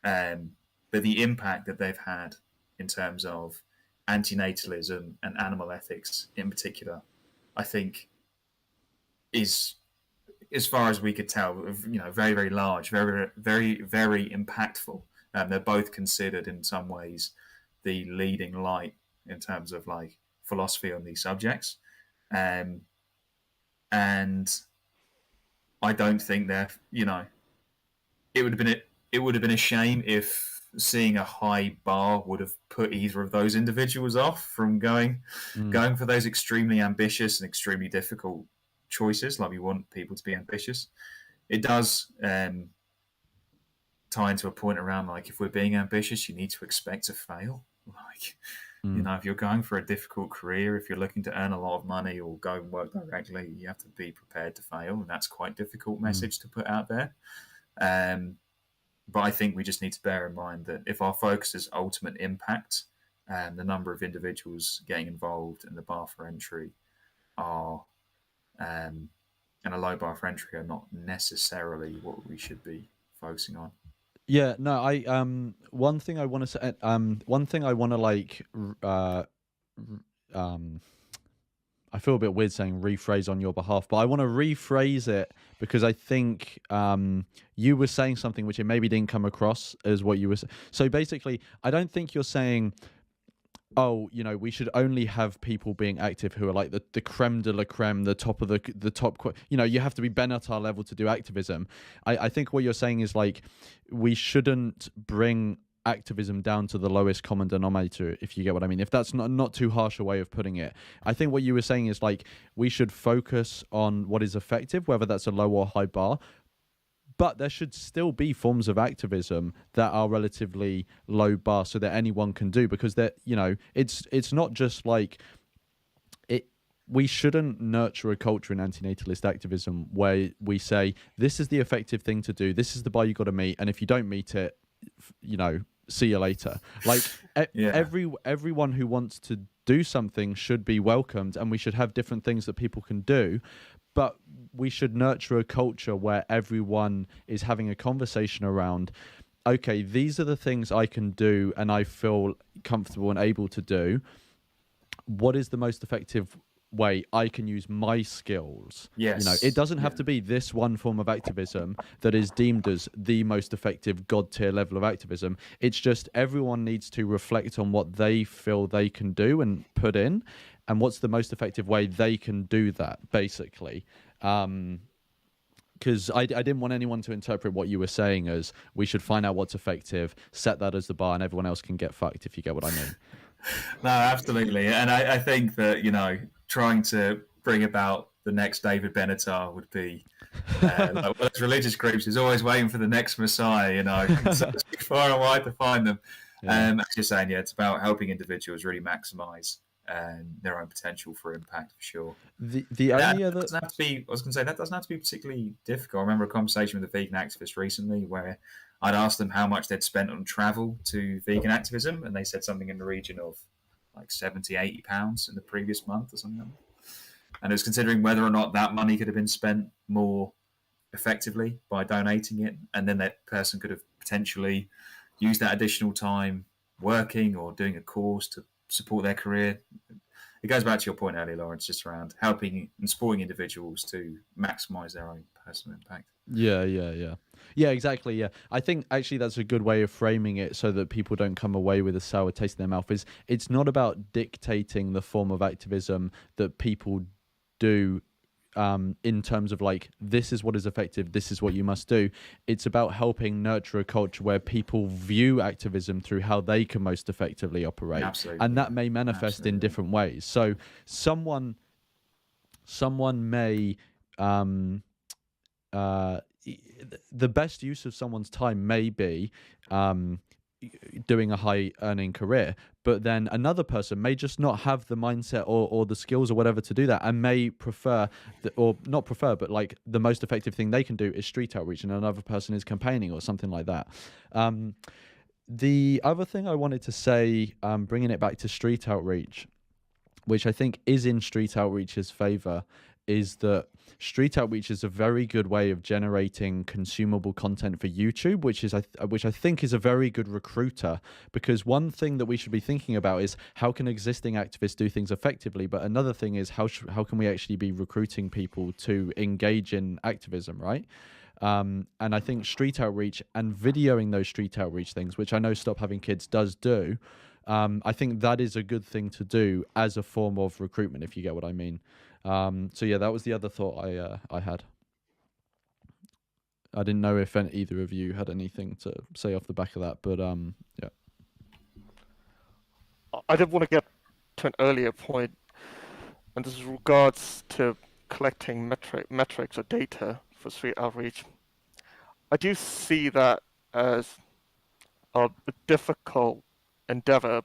But the impact that they've had in terms of antinatalism and animal ethics in particular, I think is, as far as we could tell, very, very large, very, very, very impactful. They're both considered in some ways the leading light in terms of like philosophy on these subjects. And I don't think that, it would have been a shame if seeing a high bar would have put either of those individuals off from going for those extremely ambitious and extremely difficult choices. Like, we want people to be ambitious. It does tie into a point around, like, if we're being ambitious, you need to expect to fail. Like, if you're going for a difficult career, if you're looking to earn a lot of money or go and work directly, you have to be prepared to fail, and that's quite a difficult message to put out there. But I think we just need to bear in mind that if our focus is ultimate impact, the number of individuals getting involved and the bar for entry are, and a low bar for entry, are not necessarily what we should be focusing on. Yeah, no, one thing I want to say, I feel a bit weird saying rephrase on your behalf, but I want to rephrase it because I think you were saying something which it maybe didn't come across as what you were saying. So basically, I don't think you're saying, oh, we should only have people being active who are like the creme de la creme, the top of the top. You have to be Benatar level to do activism. I think what you're saying is like we shouldn't bring activism down to the lowest common denominator, if you get what I mean. If that's not too harsh a way of putting it. I think what you were saying is like we should focus on what is effective, whether that's a low or high bar. But there should still be forms of activism that are relatively low bar so that anyone can do, because that, it's not just like it. We shouldn't nurture a culture in antinatalist activism where we say, this is the effective thing to do, this is the bar you got to meet, and if you don't meet it, see you later. Like everyone who wants to do something should be welcomed, and we should have different things that people can do. But we should nurture a culture where everyone is having a conversation around, okay, these are the things I can do and I feel comfortable and able to do. What is the most effective way I can use my skills. Yes. It doesn't have to be this one form of activism that is deemed as the most effective God tier level of activism. It's just everyone needs to reflect on what they feel they can do and put in, and what's the most effective way they can do that, basically. Because I didn't want anyone to interpret what you were saying as we should find out what's effective, set that as the bar, and everyone else can get fucked, if you get what I mean. No, absolutely. And I think that, trying to bring about the next David Benatar would be like one of those religious groups is always waiting for the next Messiah, so far and wide to find them. As you're saying, it's about helping individuals really maximise their own potential for impact, for sure. The only other doesn't have to be, I was going to say, that doesn't have to be particularly difficult. I remember a conversation with a vegan activist recently where I'd asked them how much they'd spent on travel to vegan activism, and they said something in the region of like £70-80 in the previous month or something like that. And it was considering whether or not that money could have been spent more effectively by donating it, and then that person could have potentially used that additional time working or doing a course to support their career. It goes back to your point earlier, Lawrence, just around helping and supporting individuals to maximise their own personal impact. Yeah, exactly. Yeah, I think actually that's a good way of framing it so that people don't come away with a sour taste in their mouth. It's not about dictating the form of activism that people do in terms of like, this is what is effective, this is what you must do. It's about helping nurture a culture where people view activism through how they can most effectively operate. Absolutely. And that may manifest in different ways. So someone may the best use of someone's time may be doing a high earning career, but then another person may just not have the mindset or the skills or whatever to do that, and may prefer or not prefer, but like the most effective thing they can do is street outreach, and another person is campaigning or something like that. The other thing I wanted to say, bringing it back to street outreach, which I think is in street outreach's favor, is that street outreach is a very good way of generating consumable content for YouTube, which I think is a very good recruiter. Because one thing that we should be thinking about is how can existing activists do things effectively, but another thing is how can we actually be recruiting people to engage in activism, right? And I think street outreach and videoing those street outreach things, which I know Stop Having Kids does do, I think that is a good thing to do as a form of recruitment, if you get what I mean. So yeah, that was the other thought I had. I didn't know if either of you had anything to say off the back of that, but yeah. I did want to get to an earlier point, and this is regards to collecting metrics or data for street outreach. I do see that as a difficult endeavor,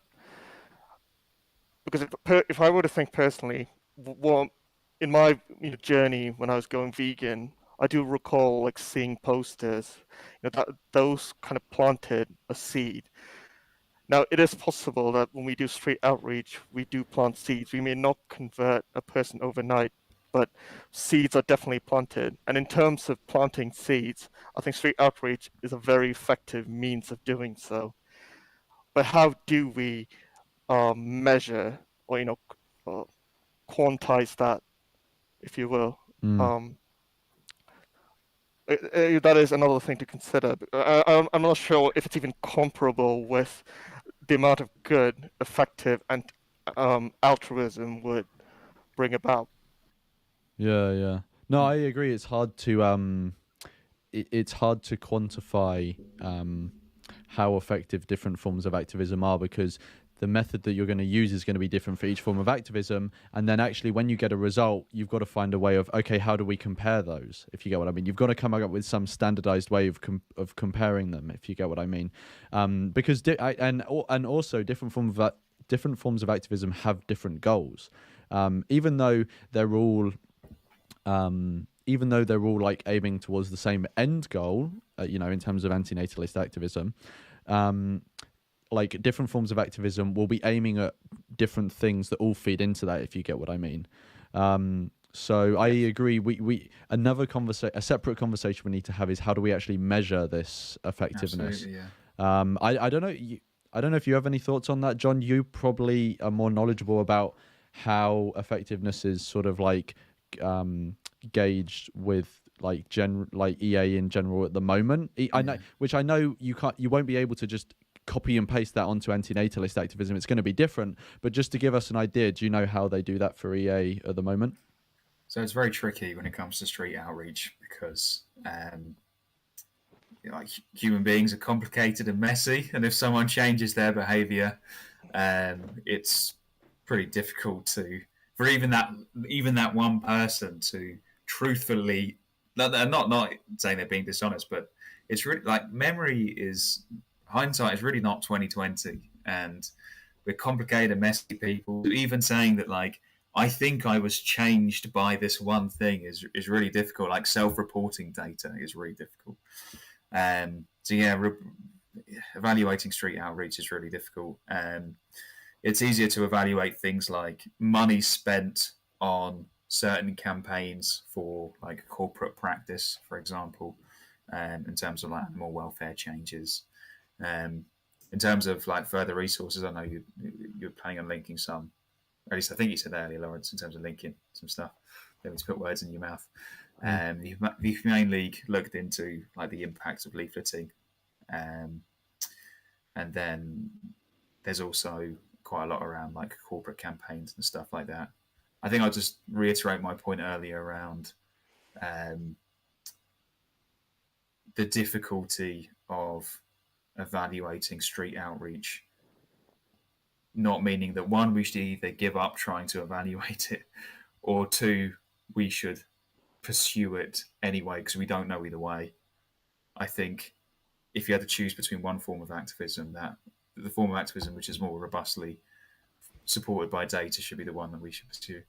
because if I were to think personally, in my journey when I was going vegan, I do recall like seeing posters, that those kind of planted a seed. Now it is possible that when we do street outreach, we do plant seeds. We may not convert a person overnight, but seeds are definitely planted. And in terms of planting seeds, I think street outreach is a very effective means of doing so. But how do we measure or quantize that, if you will? That is another thing to consider. I'm not sure if it's even comparable with the amount of good, effective, and altruism would bring about. Yeah. No, I agree. It's hard to it's hard to quantify how effective different forms of activism are, because the method that you're going to use is going to be different for each form of activism. And then actually when you get a result, you've got to find a way of, okay, how do we compare those? If you get what I mean, you've got to come up with some standardized way of comparing them, if you get what I mean. Because and also different forms of activism have different goals. Even though they're all like aiming towards the same end goal, in terms of antinatalist activism, like different forms of activism will be aiming at different things that all feed into that, if you get what I mean. So I agree. A separate conversation we need to have is how do we actually measure this effectiveness? Absolutely, yeah. I don't know if you have any thoughts on that, John. You probably are more knowledgeable about how effectiveness is sort of like gauged with like EA in general at the moment. I know, which I know you won't be able to just copy and paste that onto antinatalist activism. It's going to be different, but just to give us an idea, do you know how they do that for EA at the moment? So it's very tricky when it comes to street outreach because like human beings are complicated and messy, and if someone changes their behavior, it's pretty difficult for even that one person to truthfully, not saying they're being dishonest, but it's really like hindsight is really not 2020, and we're complicated and messy people. Even saying that, like, I think I was changed by this one thing is really difficult. Like self-reporting data is really difficult. So yeah, evaluating street outreach is really difficult. It's easier to evaluate things like money spent on certain campaigns for like corporate practice, for example, in terms of like animal welfare changes. In terms of like further resources, I know you're planning on linking some. Or at least I think you said earlier, Lawrence, in terms of linking some stuff. Don't need to put words in your mouth. The Humane League looked into like the impact of leafleting, and then there's also quite a lot around like corporate campaigns and stuff like that. I think I'll just reiterate my point earlier around the difficulty of evaluating street outreach, not meaning that one, we should either give up trying to evaluate it, or two, we should pursue it anyway because we don't know either way. I think if you had to choose between one form of activism, that the form of activism which is more robustly supported by data should be the one that we should pursue.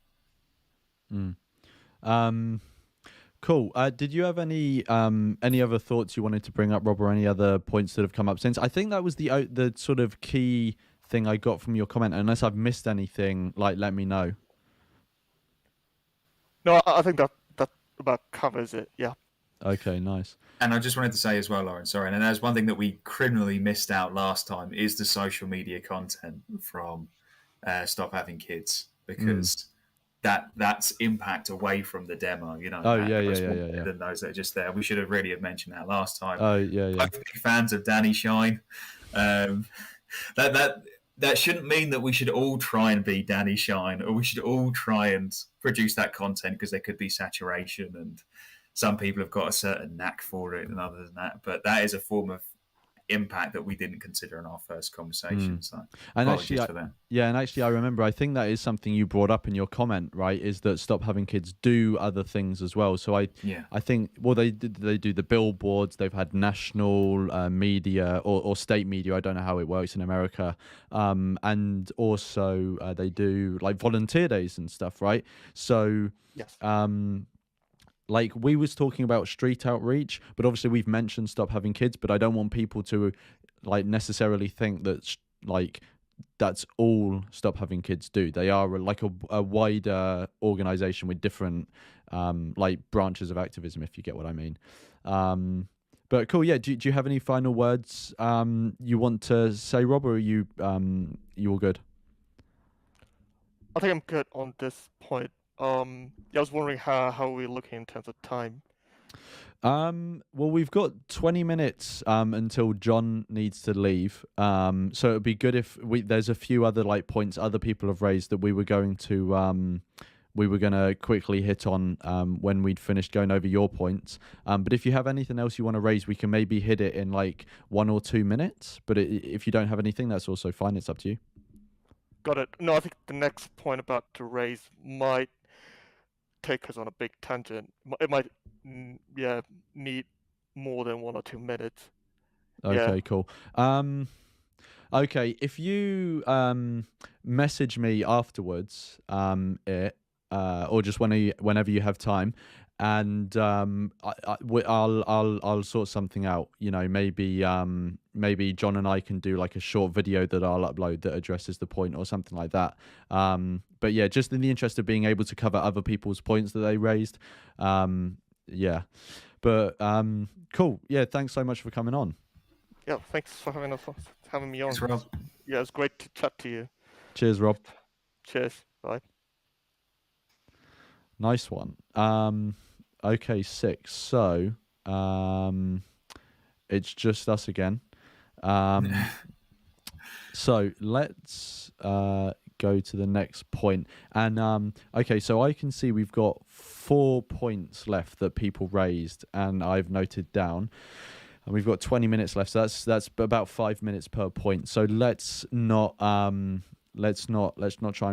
Cool. Did you have any other thoughts you wanted to bring up, Rob, or any other points that have come up since? I think that was the sort of key thing I got from your comment. Unless I've missed anything, like, let me know. No, I think that about covers it. Yeah. Okay, nice. And I just wanted to say as well, Lauren, sorry, and there's one thing that we criminally missed out last time is the social media content from Stop Having Kids, because that's impact away from the demo, you know. Oh, yeah. Than those that are just there. We should have really have mentioned that last time. Oh, yeah. Both big fans of Danny Shine. That shouldn't mean that we should all try and be Danny Shine, or we should all try and produce that content, because there could be saturation and some people have got a certain knack for it and other than that. But that is a form of impact that we didn't consider in our first conversation. So and apologies actually, for that. Yeah, and actually I remember, I think that is something you brought up in your comment, right? Is that Stop Having Kids do other things as well. So I think, well, they do the billboards, they've had national media or state media, I don't know how it works in America, and also they do like volunteer days and stuff, right? So yes. Like we was talking about street outreach, but obviously we've mentioned Stop Having Kids, but I don't want people to like necessarily think that like that's all Stop Having Kids do. They are like a wider organization with different like branches of activism, if you get what I mean. But cool, yeah. Do you have any final words you want to say, Rob, or are you all good? I think I'm good on this point. I was wondering how we're looking in terms of time. Well, we've got 20 minutes until John needs to leave. So it'd be good if there's a few other like points other people have raised that we were going to quickly hit on when we'd finished going over your points. But if you have anything else you want to raise, we can maybe hit it in like 1 or 2 minutes. But if you don't have anything, that's also fine. It's up to you. Got it. No, I think the next point about to raise might take us on a big tangent. It might, need more than 1 or 2 minutes. Okay, cool. Okay, if you message me afterwards, or just whenever you have time, and I'll sort something out. You know, maybe John and I can do like a short video that I'll upload that addresses the point or something like that. But yeah, just in the interest of being able to cover other people's points that they raised. Yeah, but cool. Yeah, thanks so much for coming on. Yeah, thanks for having me on. Thanks, Rob. Yeah, it's great to chat to you. Cheers, Rob. Cheers. Bye. Nice one. Okay, 6. So, it's just us again. So let's go to the next point. And okay, so I can see we've got 4 points left that people raised, and I've noted down. And we've got 20 minutes left, so that's about 5 minutes per point. So let's not try and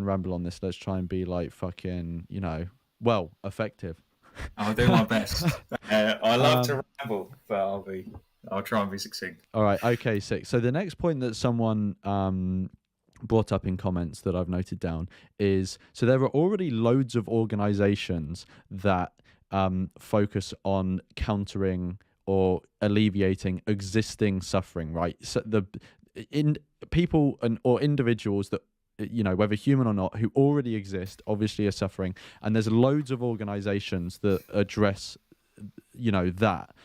ramble on this. Let's try and be like fucking, effective. I'll do my best. I love to ramble, but I'll try and be succinct. All right. Okay. 6. So the next point that someone brought up in comments that I've noted down is, so there are already loads of organizations that focus on countering or alleviating existing suffering, right? So people or individuals that, whether human or not, who already exist, obviously are suffering. And there's loads of organizations that address, that.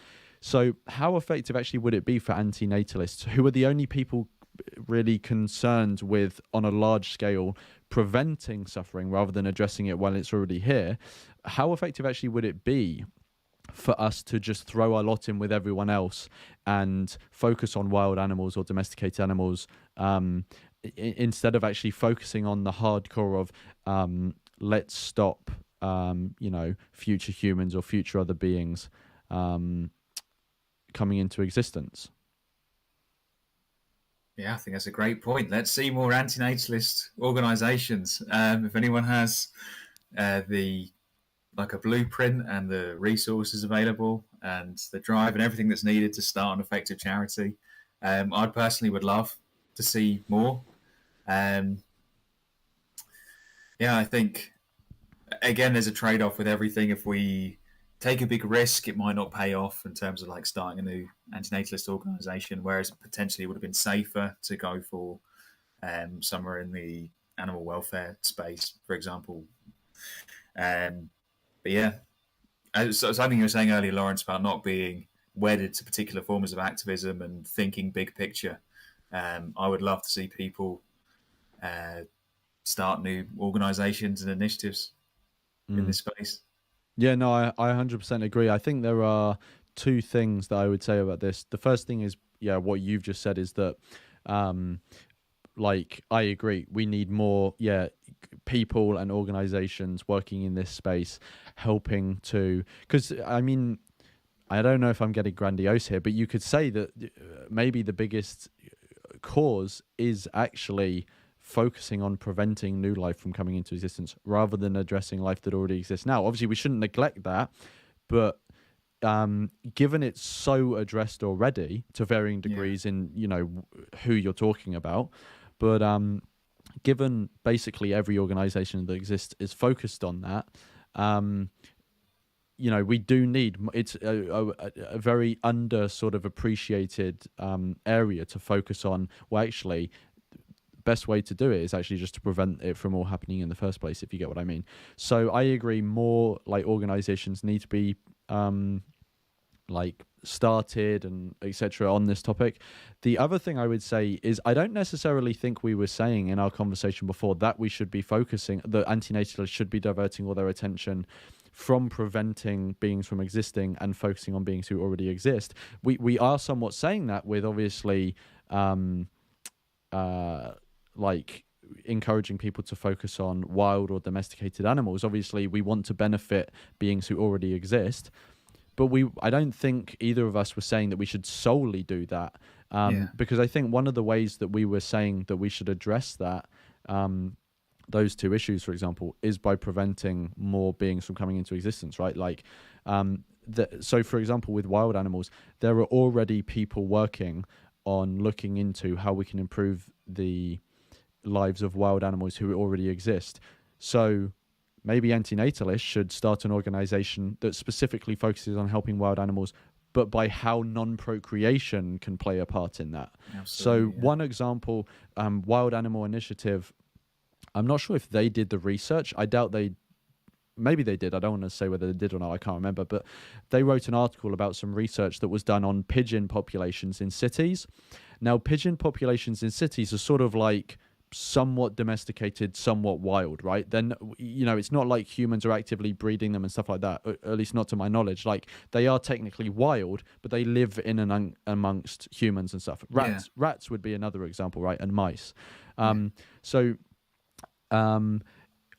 So how effective actually would it be for antinatalists, who are the only people really concerned with, on a large scale, preventing suffering rather than addressing it while it's already here? How effective actually would it be for us to just throw our lot in with everyone else and focus on wild animals or domesticated animals, instead of actually focusing on the hardcore of let's stop future humans or future other beings coming into existence? Yeah, I think that's a great point. Let's see more antinatalist organisations. If anyone has a blueprint and the resources available and the drive and everything that's needed to start an effective charity, I personally would love to see more. I think, again, there's a trade-off with everything. If we take a big risk, it might not pay off in terms of like starting a new antinatalist organisation, whereas potentially it would have been safer to go for somewhere in the animal welfare space, for example. But yeah, so something you were saying earlier, Lawrence, about not being wedded to particular forms of activism and thinking big picture. I would love to see people start new organisations and initiatives in this space. Yeah, no, I 100% agree. I think there are 2 things that I would say about this. The first thing is, what you've just said is that, I agree. We need more, people and organizations working in this space, helping to, because I mean, I don't know if I'm getting grandiose here, but you could say that maybe the biggest cause is actually focusing on preventing new life from coming into existence rather than addressing life that already exists now. Obviously, we shouldn't neglect that, but given it's so addressed already to varying degrees in, who you're talking about, but given basically every organization that exists is focused on that, we do need, it's a very under sort of appreciated area to focus on. Well, actually, best way to do it is actually just to prevent it from all happening in the first place, if you get what I mean. So I agree, more like organizations need to be started and etc. on this topic. The other thing I would say is, I don't necessarily think we were saying in our conversation before that we should be focusing, the antinatalists should be diverting all their attention from preventing beings from existing and focusing on beings who already exist. We are somewhat saying that with, obviously, encouraging people to focus on wild or domesticated animals. Obviously, we want to benefit beings who already exist, but I don't think either of us were saying that we should solely do that, because I think one of the ways that we were saying that we should address that, those 2 issues, for example, is by preventing more beings from coming into existence, right? So, for example, with wild animals, there are already people working on looking into how we can improve the lives of wild animals who already exist. So maybe antinatalists should start an organization that specifically focuses on helping wild animals, but by how non-procreation can play a part in that. Absolutely, so one example, Wild Animal Initiative, I'm not sure if they did the research. I doubt maybe they did. I don't want to say whether they did or not. I can't remember. But they wrote an article about some research that was done on pigeon populations in cities. Now, pigeon populations in cities are sort of like somewhat domesticated, somewhat wild, right? Then, you know, it's not like humans are actively breeding them and stuff like that, at least not to my knowledge. Like, they are technically wild, but they live in and amongst humans and stuff. Rats would be another example, right? And mice. So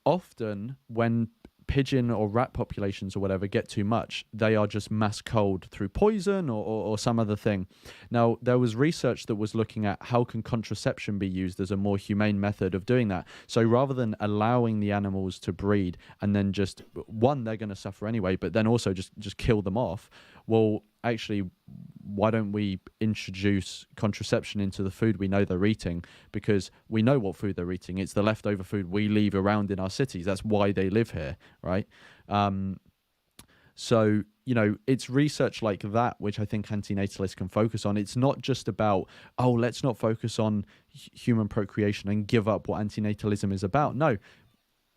often when pigeon or rat populations or whatever get too much, they are just mass culled through poison or some other thing. Now, there was research that was looking at how can contraception be used as a more humane method of doing that. So rather than allowing the animals to breed and then just, one, they're going to suffer anyway, but then also just kill them off, well, actually, why don't we introduce contraception into the food we know they're eating? Because we know what food they're eating. It's the leftover food we leave around in our cities. That's why they live here, right? So, you know, it's research like that which I think antinatalists can focus on. It's not just about, oh, let's not focus on human procreation and give up what antinatalism is about. No,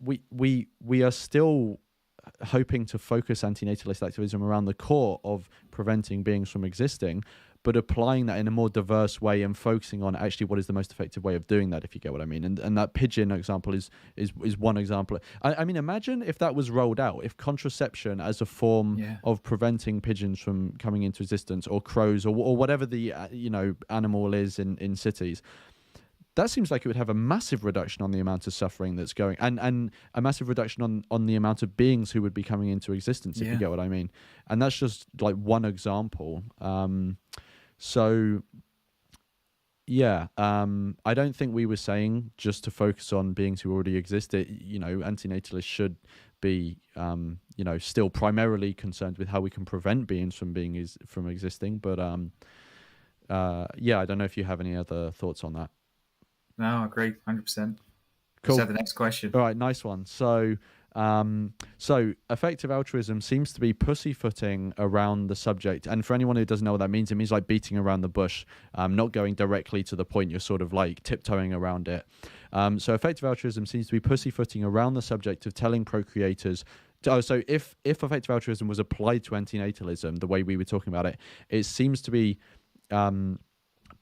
we are still hoping to focus antinatalist activism around the core of preventing beings from existing, but applying that in a more diverse way and focusing on actually what is the most effective way of doing that, if you get what I mean. And that pigeon example is one example. I mean, imagine if that was rolled out, if contraception as a form of preventing pigeons from coming into existence, or crows, or whatever the you know, animal is in cities. That seems like it would have a massive reduction on the amount of suffering that's going, and a massive reduction on the amount of beings who would be coming into existence, if you get what I mean. And that's just like one example. So, yeah, I don't think we were saying just to focus on beings who already exist. You know, antinatalists should be, you know, still primarily concerned with how we can prevent beings from existing. But yeah, I don't know if you have any other thoughts on that. No, I agree, 100%. Cool. So the next question. All right, nice one. So, so effective altruism seems to be pussyfooting around the subject. And for anyone who doesn't know what that means, it means like beating around the bush, not going directly to the point. You're sort of like tiptoeing around it. So effective altruism seems to be pussyfooting around the subject of telling procreators. So if effective altruism was applied to antinatalism, the way we were talking about it, it seems to be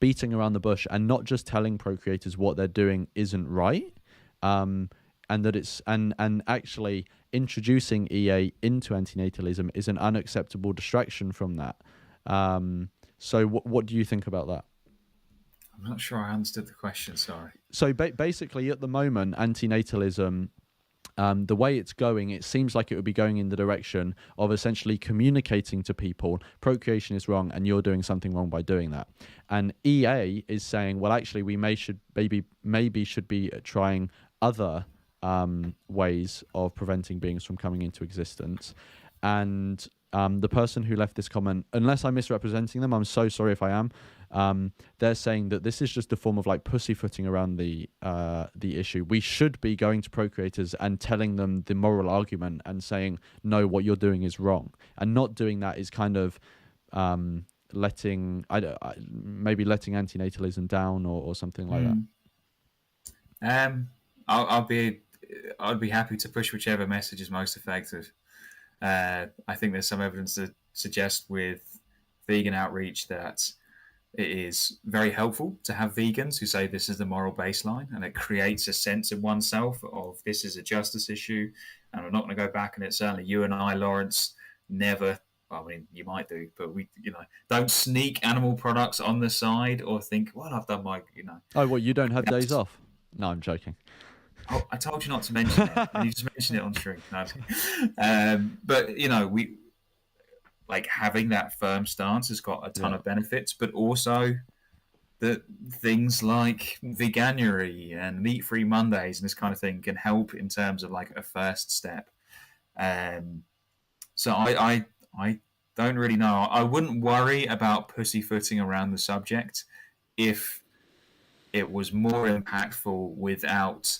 beating around the bush and not just telling procreators what they're doing isn't right, and that it's and actually introducing EA into antinatalism is an unacceptable distraction from that. So what do you think about that? I'm not sure I understood the question, sorry. So basically at the moment, antinatalism, the way it's going, it seems like it would be going in the direction of essentially communicating to people procreation is wrong and you're doing something wrong by doing that. And EA is saying, well, actually, we maybe should be trying other ways of preventing beings from coming into existence. And the person who left this comment, unless I'm misrepresenting them, I'm so sorry if I am. They're saying that this is just a form of like pussyfooting around the issue. We should be going to procreators and telling them the moral argument and saying, no, what you're doing is wrong. And not doing that is kind of maybe letting antinatalism down or something like that. I'd be happy to push whichever message is most effective. I think there's some evidence that suggests with vegan outreach that it is very helpful to have vegans who say this is the moral baseline, and it creates a sense in oneself of this is a justice issue, and I'm not going to go back. And it's certainly you and I, Lawrence, never. Well, I mean, you might do, but we, don't sneak animal products on the side or think, well, I've done my, Oh, well, you don't have days off? No, I'm joking. Oh, I told you not to mention it, and you just mentioned it on stream. No. But we like having that firm stance has got a ton of benefits, but also that things like veganuary and meat-free Mondays and this kind of thing can help in terms of like a first step. So I don't really know. I wouldn't worry about pussyfooting around the subject if it was more impactful without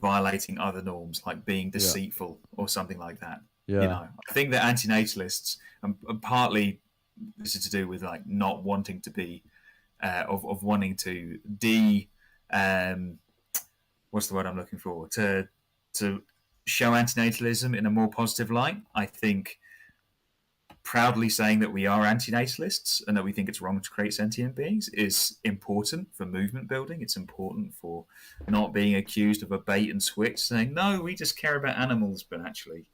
violating other norms, like being deceitful or something like that. I think that antinatalists, and partly this is to do with like not wanting to be of wanting to what's the word I'm looking for, to show antinatalism in a more positive light. I think proudly saying that we are antinatalists and that we think it's wrong to create sentient beings is important for movement building. It's important for not being accused of a bait and switch, saying, no, we just care about animals, but actually,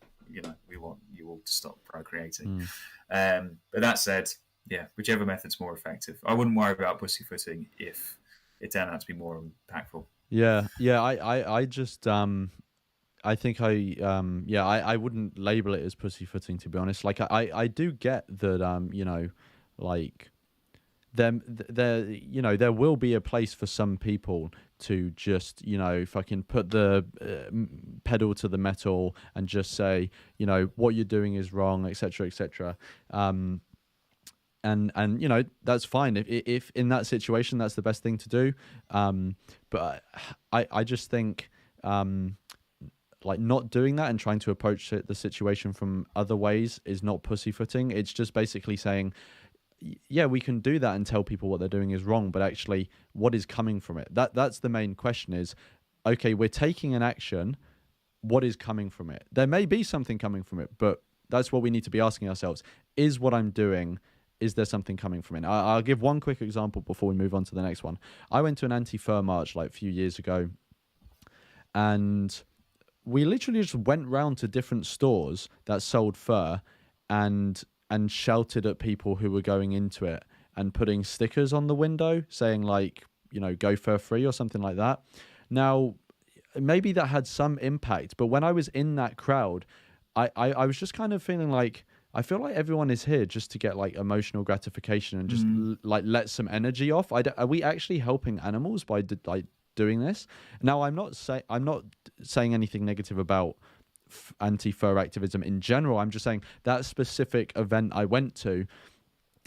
we want you all to stop procreating. But that said, yeah, whichever method's more effective. I wouldn't worry about pussyfooting if it turned out to be more impactful. Yeah. I just I think I wouldn't label it as pussyfooting, to be honest. Like I do get that like there will be a place for some people to just fucking put the pedal to the metal and just say what you're doing is wrong, etc., etc. And that's fine if in that situation that's the best thing to do, but I just think like not doing that and trying to approach the situation from other ways is not pussyfooting. It's just basically saying, yeah, we can do that and tell people what they're doing is wrong, but actually what is coming from it? That's the main question is, okay, we're taking an action, what is coming from it? There may be something coming from it, but that's what we need to be asking ourselves. Is what I'm doing, is there something coming from it? I'll give one quick example before we move on to the next one. I went to an anti-fur march like a few years ago, and we literally just went round to different stores that sold fur and shouted at people who were going into it and putting stickers on the window saying like, go fur free or something like that. Now, maybe that had some impact, but when I was in that crowd, I was just kind of feeling like, I feel like everyone is here just to get like emotional gratification and just like let some energy off. Are we actually helping animals by doing this? Now, I'm not saying anything negative about anti-fur activism in general. I'm just saying that specific event I went to,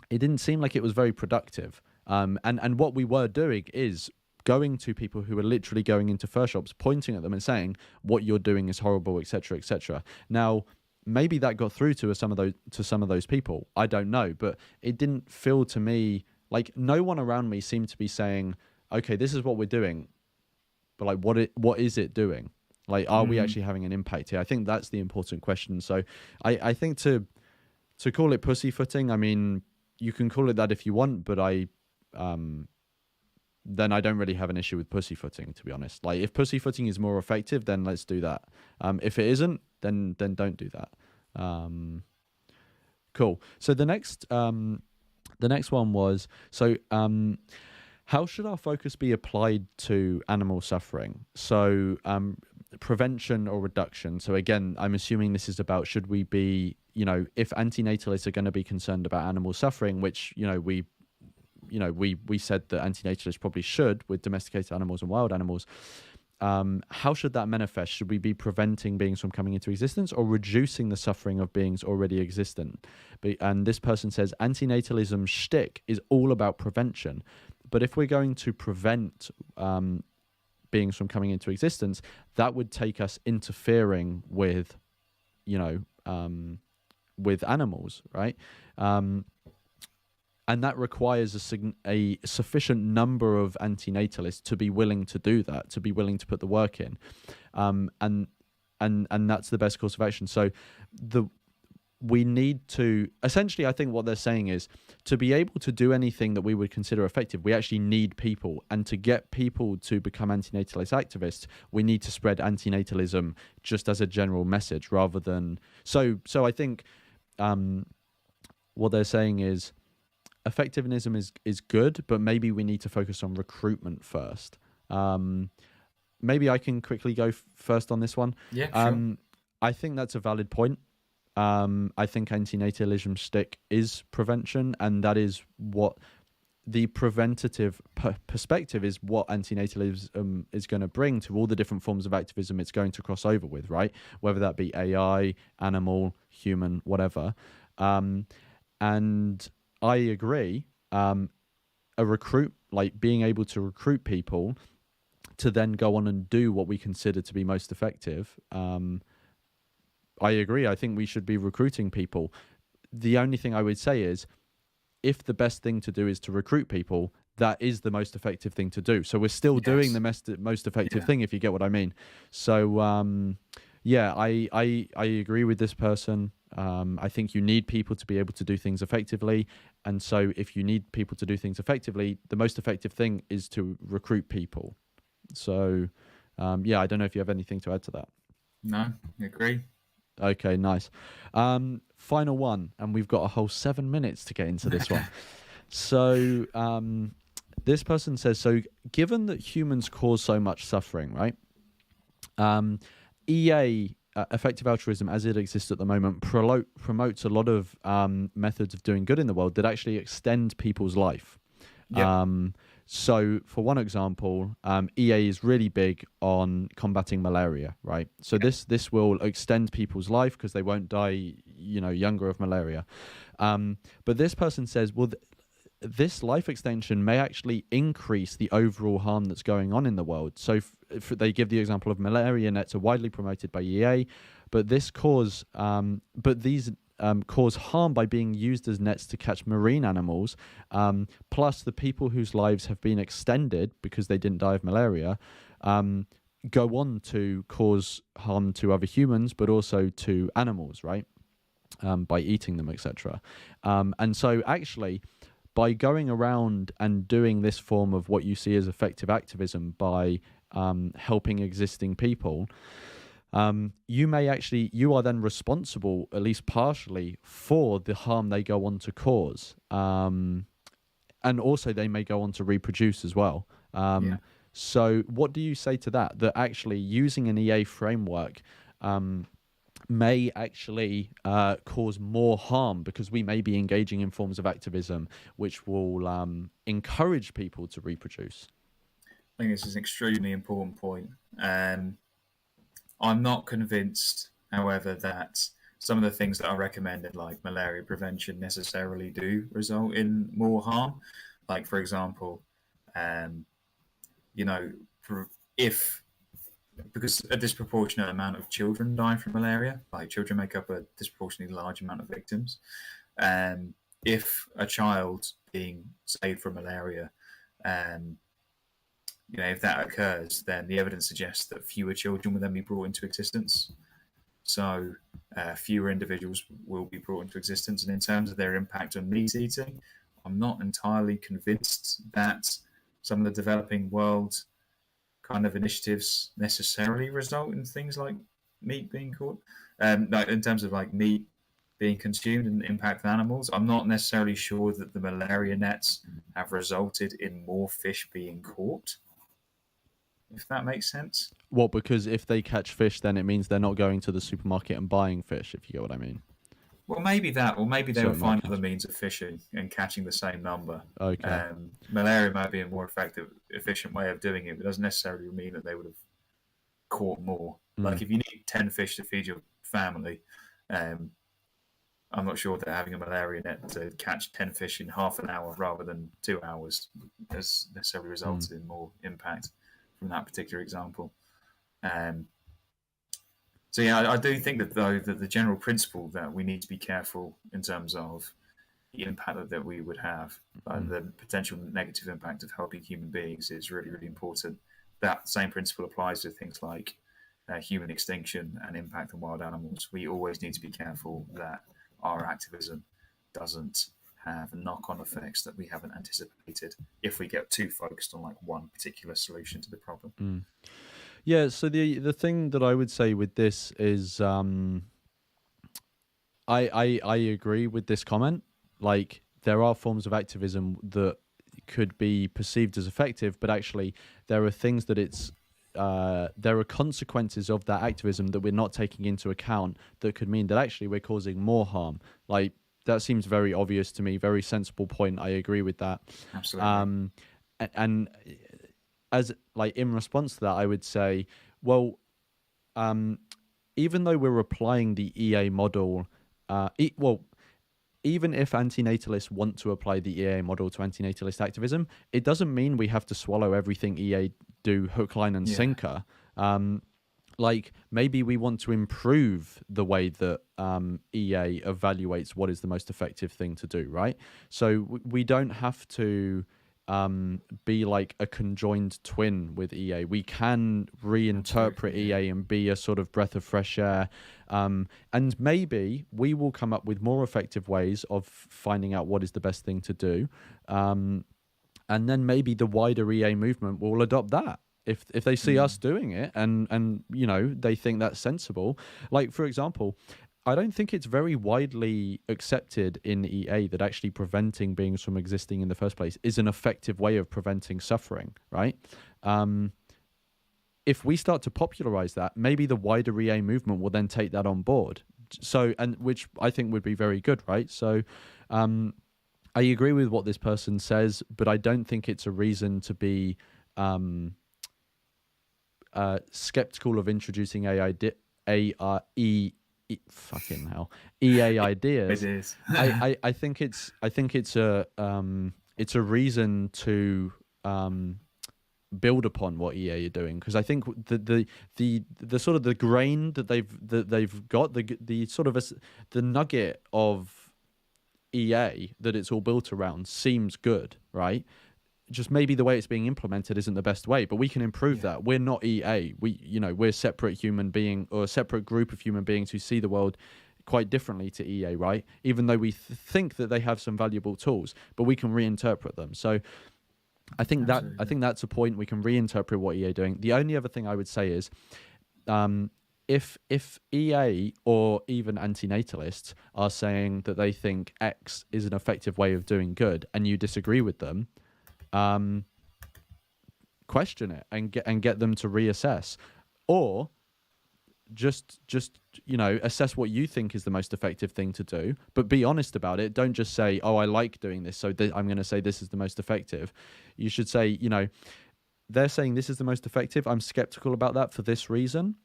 it didn't seem like it was very productive. And what we were doing is going to people who were literally going into fur shops, pointing at them and saying, what you're doing is horrible, etc., etc. Now, maybe that got through to some of those people. I don't know, but it didn't feel to me like no one around me seemed to be saying, okay, this is what we're doing, but like what is it doing? Like, are we actually having an impact here? I think that's the important question. So I think to call it pussyfooting, I mean, you can call it that if you want, but then I don't really have an issue with pussyfooting, to be honest. Like, if pussyfooting is more effective, then let's do that. If it isn't, then don't do that. Cool. So the next one was, how should our focus be applied to animal suffering? So prevention or reduction. So again, I'm assuming this is about, should we be, if antinatalists are going to be concerned about animal suffering, which, we said that antinatalists probably should with domesticated animals and wild animals. How should that manifest? Should we be preventing beings from coming into existence or reducing the suffering of beings already existent? And this person says antinatalism shtick is all about prevention. But if we're going to prevent beings from coming into existence, that would take us interfering with, with animals, right? And that requires a sufficient number of antinatalists to be willing to do that, to be willing to put the work in, and that's the best course of action. So we need to, essentially, I think what they're saying is, to be able to do anything that we would consider effective, we actually need people, and to get people to become antinatalist activists, we need to spread antinatalism just as a general message, rather than so I think what they're saying is, effectivism is good, but maybe we need to focus on recruitment first. Maybe I can quickly go first on this one. Yeah, sure. I think that's a valid point. I think antinatalism stick is prevention, and that is what the preventative perspective is, what antinatalism is going to bring to all the different forms of activism it's going to cross over with, right? Whether that be AI, animal, human, whatever. And I agree. Being able to recruit people to then go on and do what we consider to be most effective. I agree. I think we should be recruiting people. The only thing I would say is, if the best thing to do is to recruit people, that is the most effective thing to do. So we're still doing the most effective thing, if you get what I mean. So I agree with this person. I think you need people to be able to do things effectively. And so if you need people to do things effectively, the most effective thing is to recruit people. So, yeah, I don't know if you have anything to add to that. No, I agree. Okay, nice. Final one, and we've got a whole 7 minutes to get into this one. So this person says, so given that humans cause so much suffering, right? EA, effective altruism, as it exists at the moment, promotes a lot of methods of doing good in the world that actually extend people's life. Yeah. So for one example, EA is really big on combating malaria, right? So this will extend people's life because they won't die, younger of malaria. But this person says, well, this life extension may actually increase the overall harm that's going on in the world. So they give the example of malaria nets are widely promoted by EA, but these cause harm by being used as nets to catch marine animals. Plus, the people whose lives have been extended because they didn't die of malaria go on to cause harm to other humans, but also to animals, right? By eating them, etc. And so actually, by going around and doing this form of what you see as effective activism by helping existing people, you are then responsible, at least partially, for the harm they go on to cause. And also they may go on to reproduce as well. So what do you say to that? That actually using an EA framework may actually cause more harm because we may be engaging in forms of activism which will encourage people to reproduce. I think this is an extremely important point. I'm not convinced, however, that some of the things that are recommended, like malaria prevention, necessarily do result in more harm. Like, for example, because a disproportionate amount of children die from malaria, like children make up a disproportionately large amount of victims. If a child being saved from malaria, if that occurs, then the evidence suggests that fewer children will then be brought into existence. So fewer individuals will be brought into existence. And in terms of their impact on meat eating, I'm not entirely convinced that some of the developing world kind of initiatives necessarily result in things like meat being caught. Like in terms of like meat being consumed and impact on animals, I'm not necessarily sure that the malaria nets have resulted in more fish being caught, if that makes sense. What, because if they catch fish, then it means they're not going to the supermarket and buying fish, if you get what I mean. Well, maybe that, or maybe they will find other means of fishing and catching the same number. Okay. Malaria might be a more efficient way of doing it, but it doesn't necessarily mean that they would have caught more. Like if you need 10 fish to feed your family, I'm not sure that having a malaria net to catch 10 fish in half an hour rather than 2 hours has necessarily resulted in more impact from that particular example. So yeah, I do think that though that the general principle that we need to be careful in terms of the impact that we would have, the potential negative impact of helping human beings is really, really important. That same principle applies to things like human extinction and impact on wild animals. We always need to be careful that our activism doesn't have knock-on effects that we haven't anticipated if we get too focused on like one particular solution to the problem. Yeah, so the thing that I would say with this is I agree with this comment. Like, there are forms of activism that could be perceived as effective, but actually there are things that there are consequences of that activism that we're not taking into account that could mean that actually we're causing more harm. Like, that seems very obvious to me, very sensible point. I agree with that. Absolutely. And as like in response to that, I would say, well, even though we're applying the EA model, even if antinatalists want to apply the EA model to antinatalist activism, it doesn't mean we have to swallow everything EA do hook, line, and sinker. Like, maybe we want to improve the way that EA evaluates what is the most effective thing to do, right? So we don't have to be like a conjoined twin with EA. We can reinterpret EA and be a sort of breath of fresh air. And maybe we will come up with more effective ways of finding out what is the best thing to do. And then maybe the wider EA movement will adopt that. If they see us doing it and you know, they think that's sensible. Like, for example, I don't think it's very widely accepted in EA that actually preventing beings from existing in the first place is an effective way of preventing suffering, right? If we start to popularize that, maybe the wider EA movement will then take that on board. So, and which I think would be very good, right? So, I agree with what this person says, but I don't think it's a reason to be skeptical of introducing fucking hell, EA ideas. It is. I think it's a reason to build upon what EA are doing, because I think the sort of the grain that they've got, the sort of the nugget of EA that it's all built around seems good, right? Just maybe the way it's being implemented isn't the best way, but we can improve that. We're not EA. We're separate human being, or a separate group of human beings who see the world quite differently to EA, right? Even though we think that they have some valuable tools, but we can reinterpret them. So I think that's a point. We can reinterpret what EA are doing. The only other thing I would say is, if EA or even antinatalists are saying that they think X is an effective way of doing good, and you disagree with them, question it and get them to reassess, or just assess what you think is the most effective thing to do, but be honest about it. Don't just say, oh, I like doing this, so I'm going to say this is the most effective. You should say, they're saying this is the most effective. I'm skeptical about that for this reason.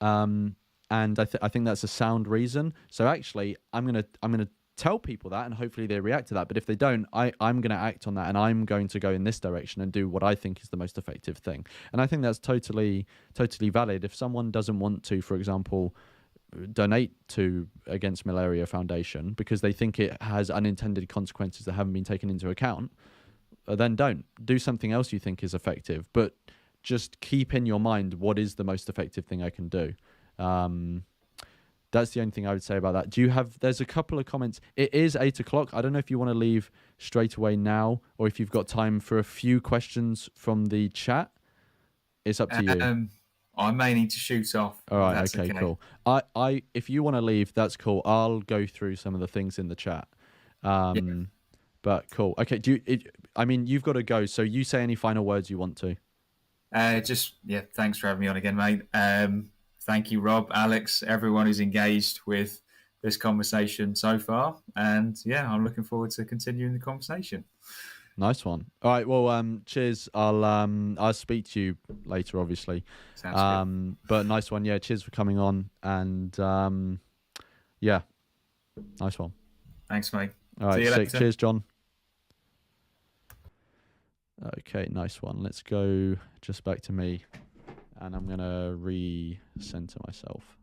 And I think that's a sound reason. So actually, I'm gonna tell people that, and hopefully they react to that. But if they don't, I'm going to act on that, and I'm going to go in this direction and do what I think is the most effective thing. And I think that's totally valid. If someone doesn't want to, for example, donate to Against Malaria Foundation because they think it has unintended consequences that haven't been taken into account, then don't. Do something else you think is effective, but just keep in your mind what is the most effective thing I can do. That's the only thing I would say about that. There's a couple of comments. It is 8 o'clock. I don't know if you want to leave straight away now, or if you've got time for a few questions from the chat. It's up to you. I may need to shoot off. All right. Okay, cool. If you want to leave, that's cool. I'll go through some of the things in the chat. But cool. Okay. You've got to go. So you say any final words you want to. Thanks for having me on again, mate. Thank you, Rob, Alex, everyone who's engaged with this conversation so far. And I'm looking forward to continuing the conversation. Nice one. All right. Well, cheers. I'll speak to you later, obviously. Sounds good. But nice one. Yeah. Cheers for coming on. And nice one. Thanks, mate. All right. See you later. Cheers, John. Okay. Nice one. Let's go just back to me. And I'm going to re-center myself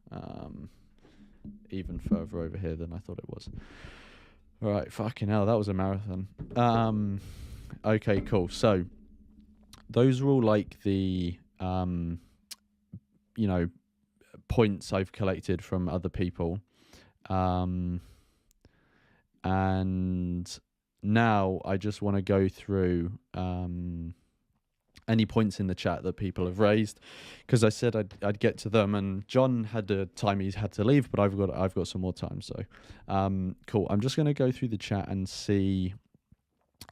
even further over here than I thought it was. All right, fucking hell, that was a marathon. Okay, cool. So those are all like the, points I've collected from other people. And now I just want to go through any points in the chat that people have raised, because I said I'd get to them, and John had a time he's had to leave, but I've got some more time. So cool. I'm just going to go through the chat and see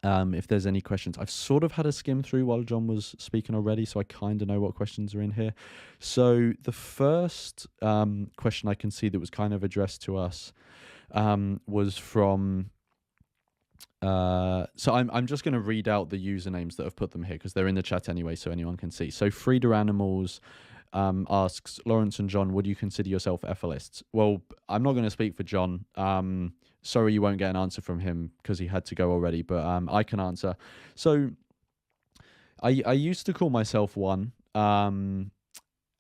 if there's any questions. I've sort of had a skim through while John was speaking already, so I kind of know what questions are in here. So the first question I can see that was kind of addressed to us was from so I'm just going to read out the usernames that have put them here, because they're in the chat anyway, so anyone can see. So Frida Animals asks, Lawrence and John, would you consider yourself ethalists? Well, I'm not going to speak for John. Sorry, you won't get an answer from him because he had to go already, but I can answer. So I used to call myself one.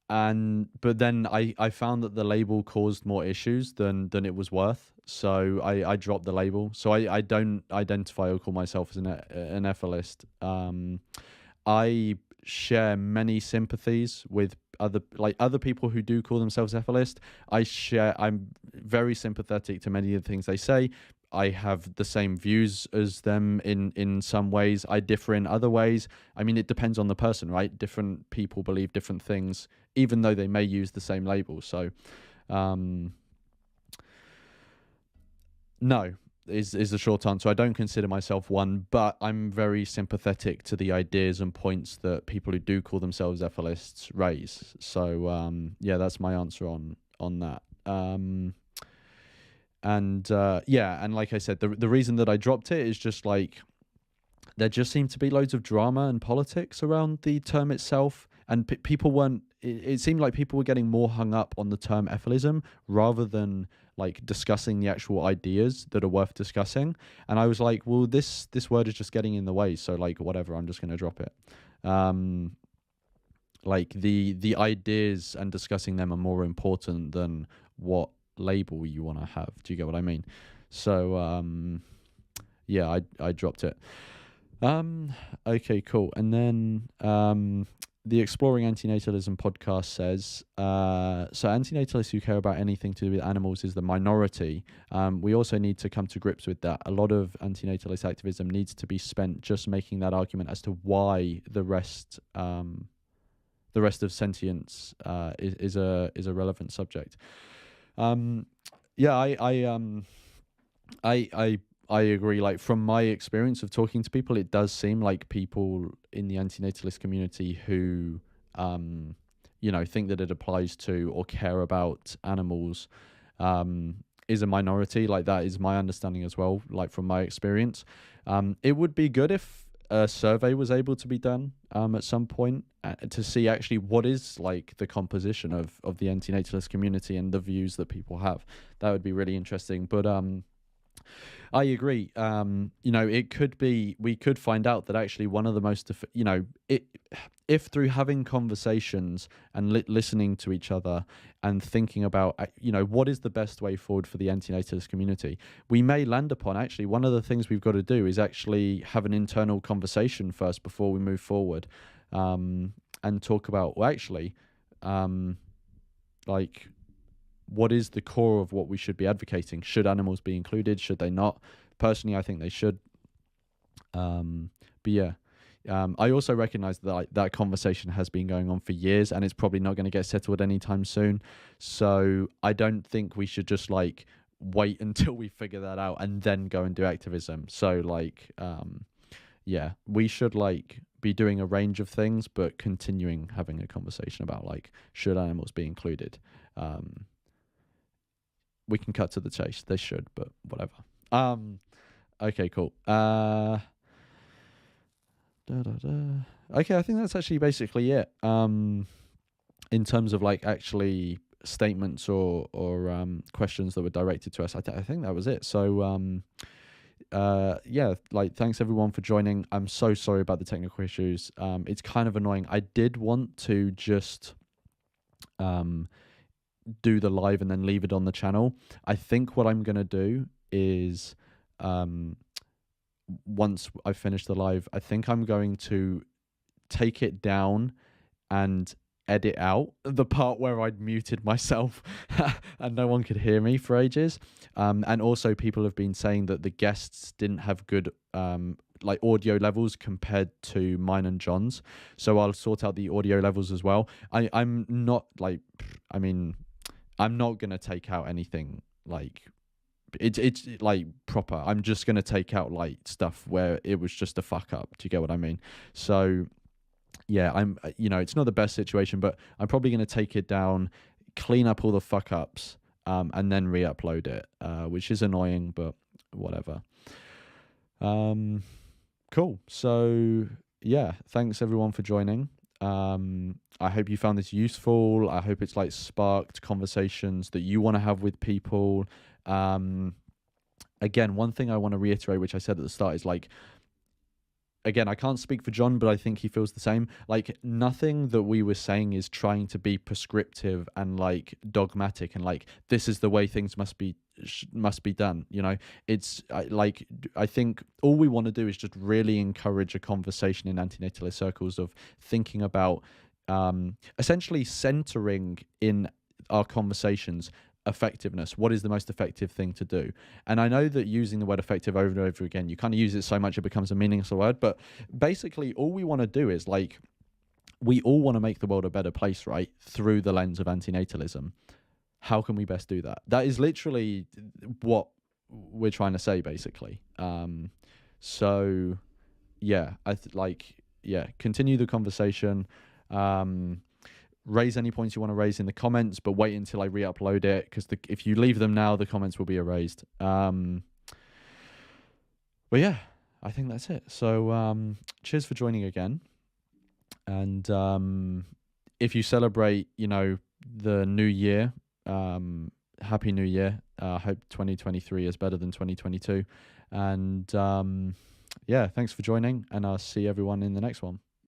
but then I found that the label caused more issues than it was worth, so I dropped the label. So I don't identify or call myself as an ethicist. I share many sympathies with other people who do call themselves ethicist. I'm very sympathetic to many of the things they say. I have the same views as them in some ways. I differ in other ways. I mean, it depends on the person, right? Different people believe different things, even though they may use the same label. So, no is the short answer. I don't consider myself one, but I'm very sympathetic to the ideas and points that people who do call themselves ethicists raise. So, yeah, that's my answer on that. And like I said, the reason that I dropped it is just like there just seemed to be loads of drama and politics around the term itself, and people weren't. It seemed like people were getting more hung up on the term ethilism rather than like discussing the actual ideas that are worth discussing. And I was like, well, this word is just getting in the way, so like whatever, I'm just going to drop it. Like the ideas and discussing them are more important than what label you want to have. Do you get what I mean? So yeah, I dropped it. Okay, cool. And then the Exploring Antinatalism podcast says, so antinatalists who care about anything to do with animals is the minority. We also need to come to grips with that. A lot of antinatalist activism needs to be spent just making that argument as to why the rest of sentience is a relevant subject. Yeah, I agree. Like from my experience of talking to people, it does seem like people in the antinatalist community who, think that it applies to or care about animals, is a minority. Like that is my understanding as well. Like from my experience, it would be good if a survey was able to be done at some point to see actually what is like the composition of the antinatalist community and the views that people have. That would be really interesting. But I agree. It could be, we could find out that actually one of the most, if through having conversations and listening to each other and thinking about, what is the best way forward for the antinatalist community, we may land upon actually one of the things we've got to do is actually have an internal conversation first before we move forward, and talk about, well, actually, like, what is the core of what we should be advocating? Should animals be included? Should they not? Personally, I think they should. But yeah, I also recognize that that conversation has been going on for years and it's probably not going to get settled anytime soon. So I don't think we should just like wait until we figure that out and then go and do activism. So like, yeah, we should like be doing a range of things, but continuing having a conversation about like, should animals be included? We can cut to the chase. They should, but whatever. Okay, cool. Okay, I think that's actually basically it. In terms of like actually statements or questions that were directed to us, I think that was it. So yeah, like thanks everyone for joining. I'm so sorry about the technical issues. It's kind of annoying. I did want to just do the live and then leave it on the channel. I think what I'm gonna do is once I finish the live, I think I'm going to take it down and edit out the part where I'd muted myself and no one could hear me for ages. And also people have been saying that the guests didn't have good like audio levels compared to mine and John's. So I'll sort out the audio levels as well. I'm not like, I mean, I'm not going to take out anything like it's like proper. I'm just going to take out like stuff where it was just a fuck up. Do you get what I mean? So yeah, I'm, it's not the best situation, but I'm probably going to take it down, clean up all the fuck ups, and then re-upload it, which is annoying, but whatever. Cool. So yeah, thanks everyone for joining. I hope you found this useful. I hope it's like sparked conversations that you want to have with people. Again, one thing I want to reiterate, which I said at the start, is like, again, I can't speak for John, but I think he feels the same. Like, nothing that we were saying is trying to be prescriptive and like dogmatic and like this is the way things must be done. You know, it's like I think all we want to do is just really encourage a conversation in antinatalist circles of thinking about essentially centering in our conversations effectiveness. What is the most effective thing to do? And I know that using the word effective over and over again, you kind of use it so much it becomes a meaningless word, but basically all we want to do is like, we all want to make the world a better place, right? Through the lens of antinatalism. How can we best do that? That is literally what we're trying to say, basically. So yeah, continue the conversation. Raise any points you want to raise in the comments, but wait until I re-upload it, because if you leave them now, the comments will be erased. But yeah, I think that's it. So cheers for joining again. And if you celebrate, you know, the new year, happy new year. I hope 2023 is better than 2022. And yeah, thanks for joining, and I'll see everyone in the next one.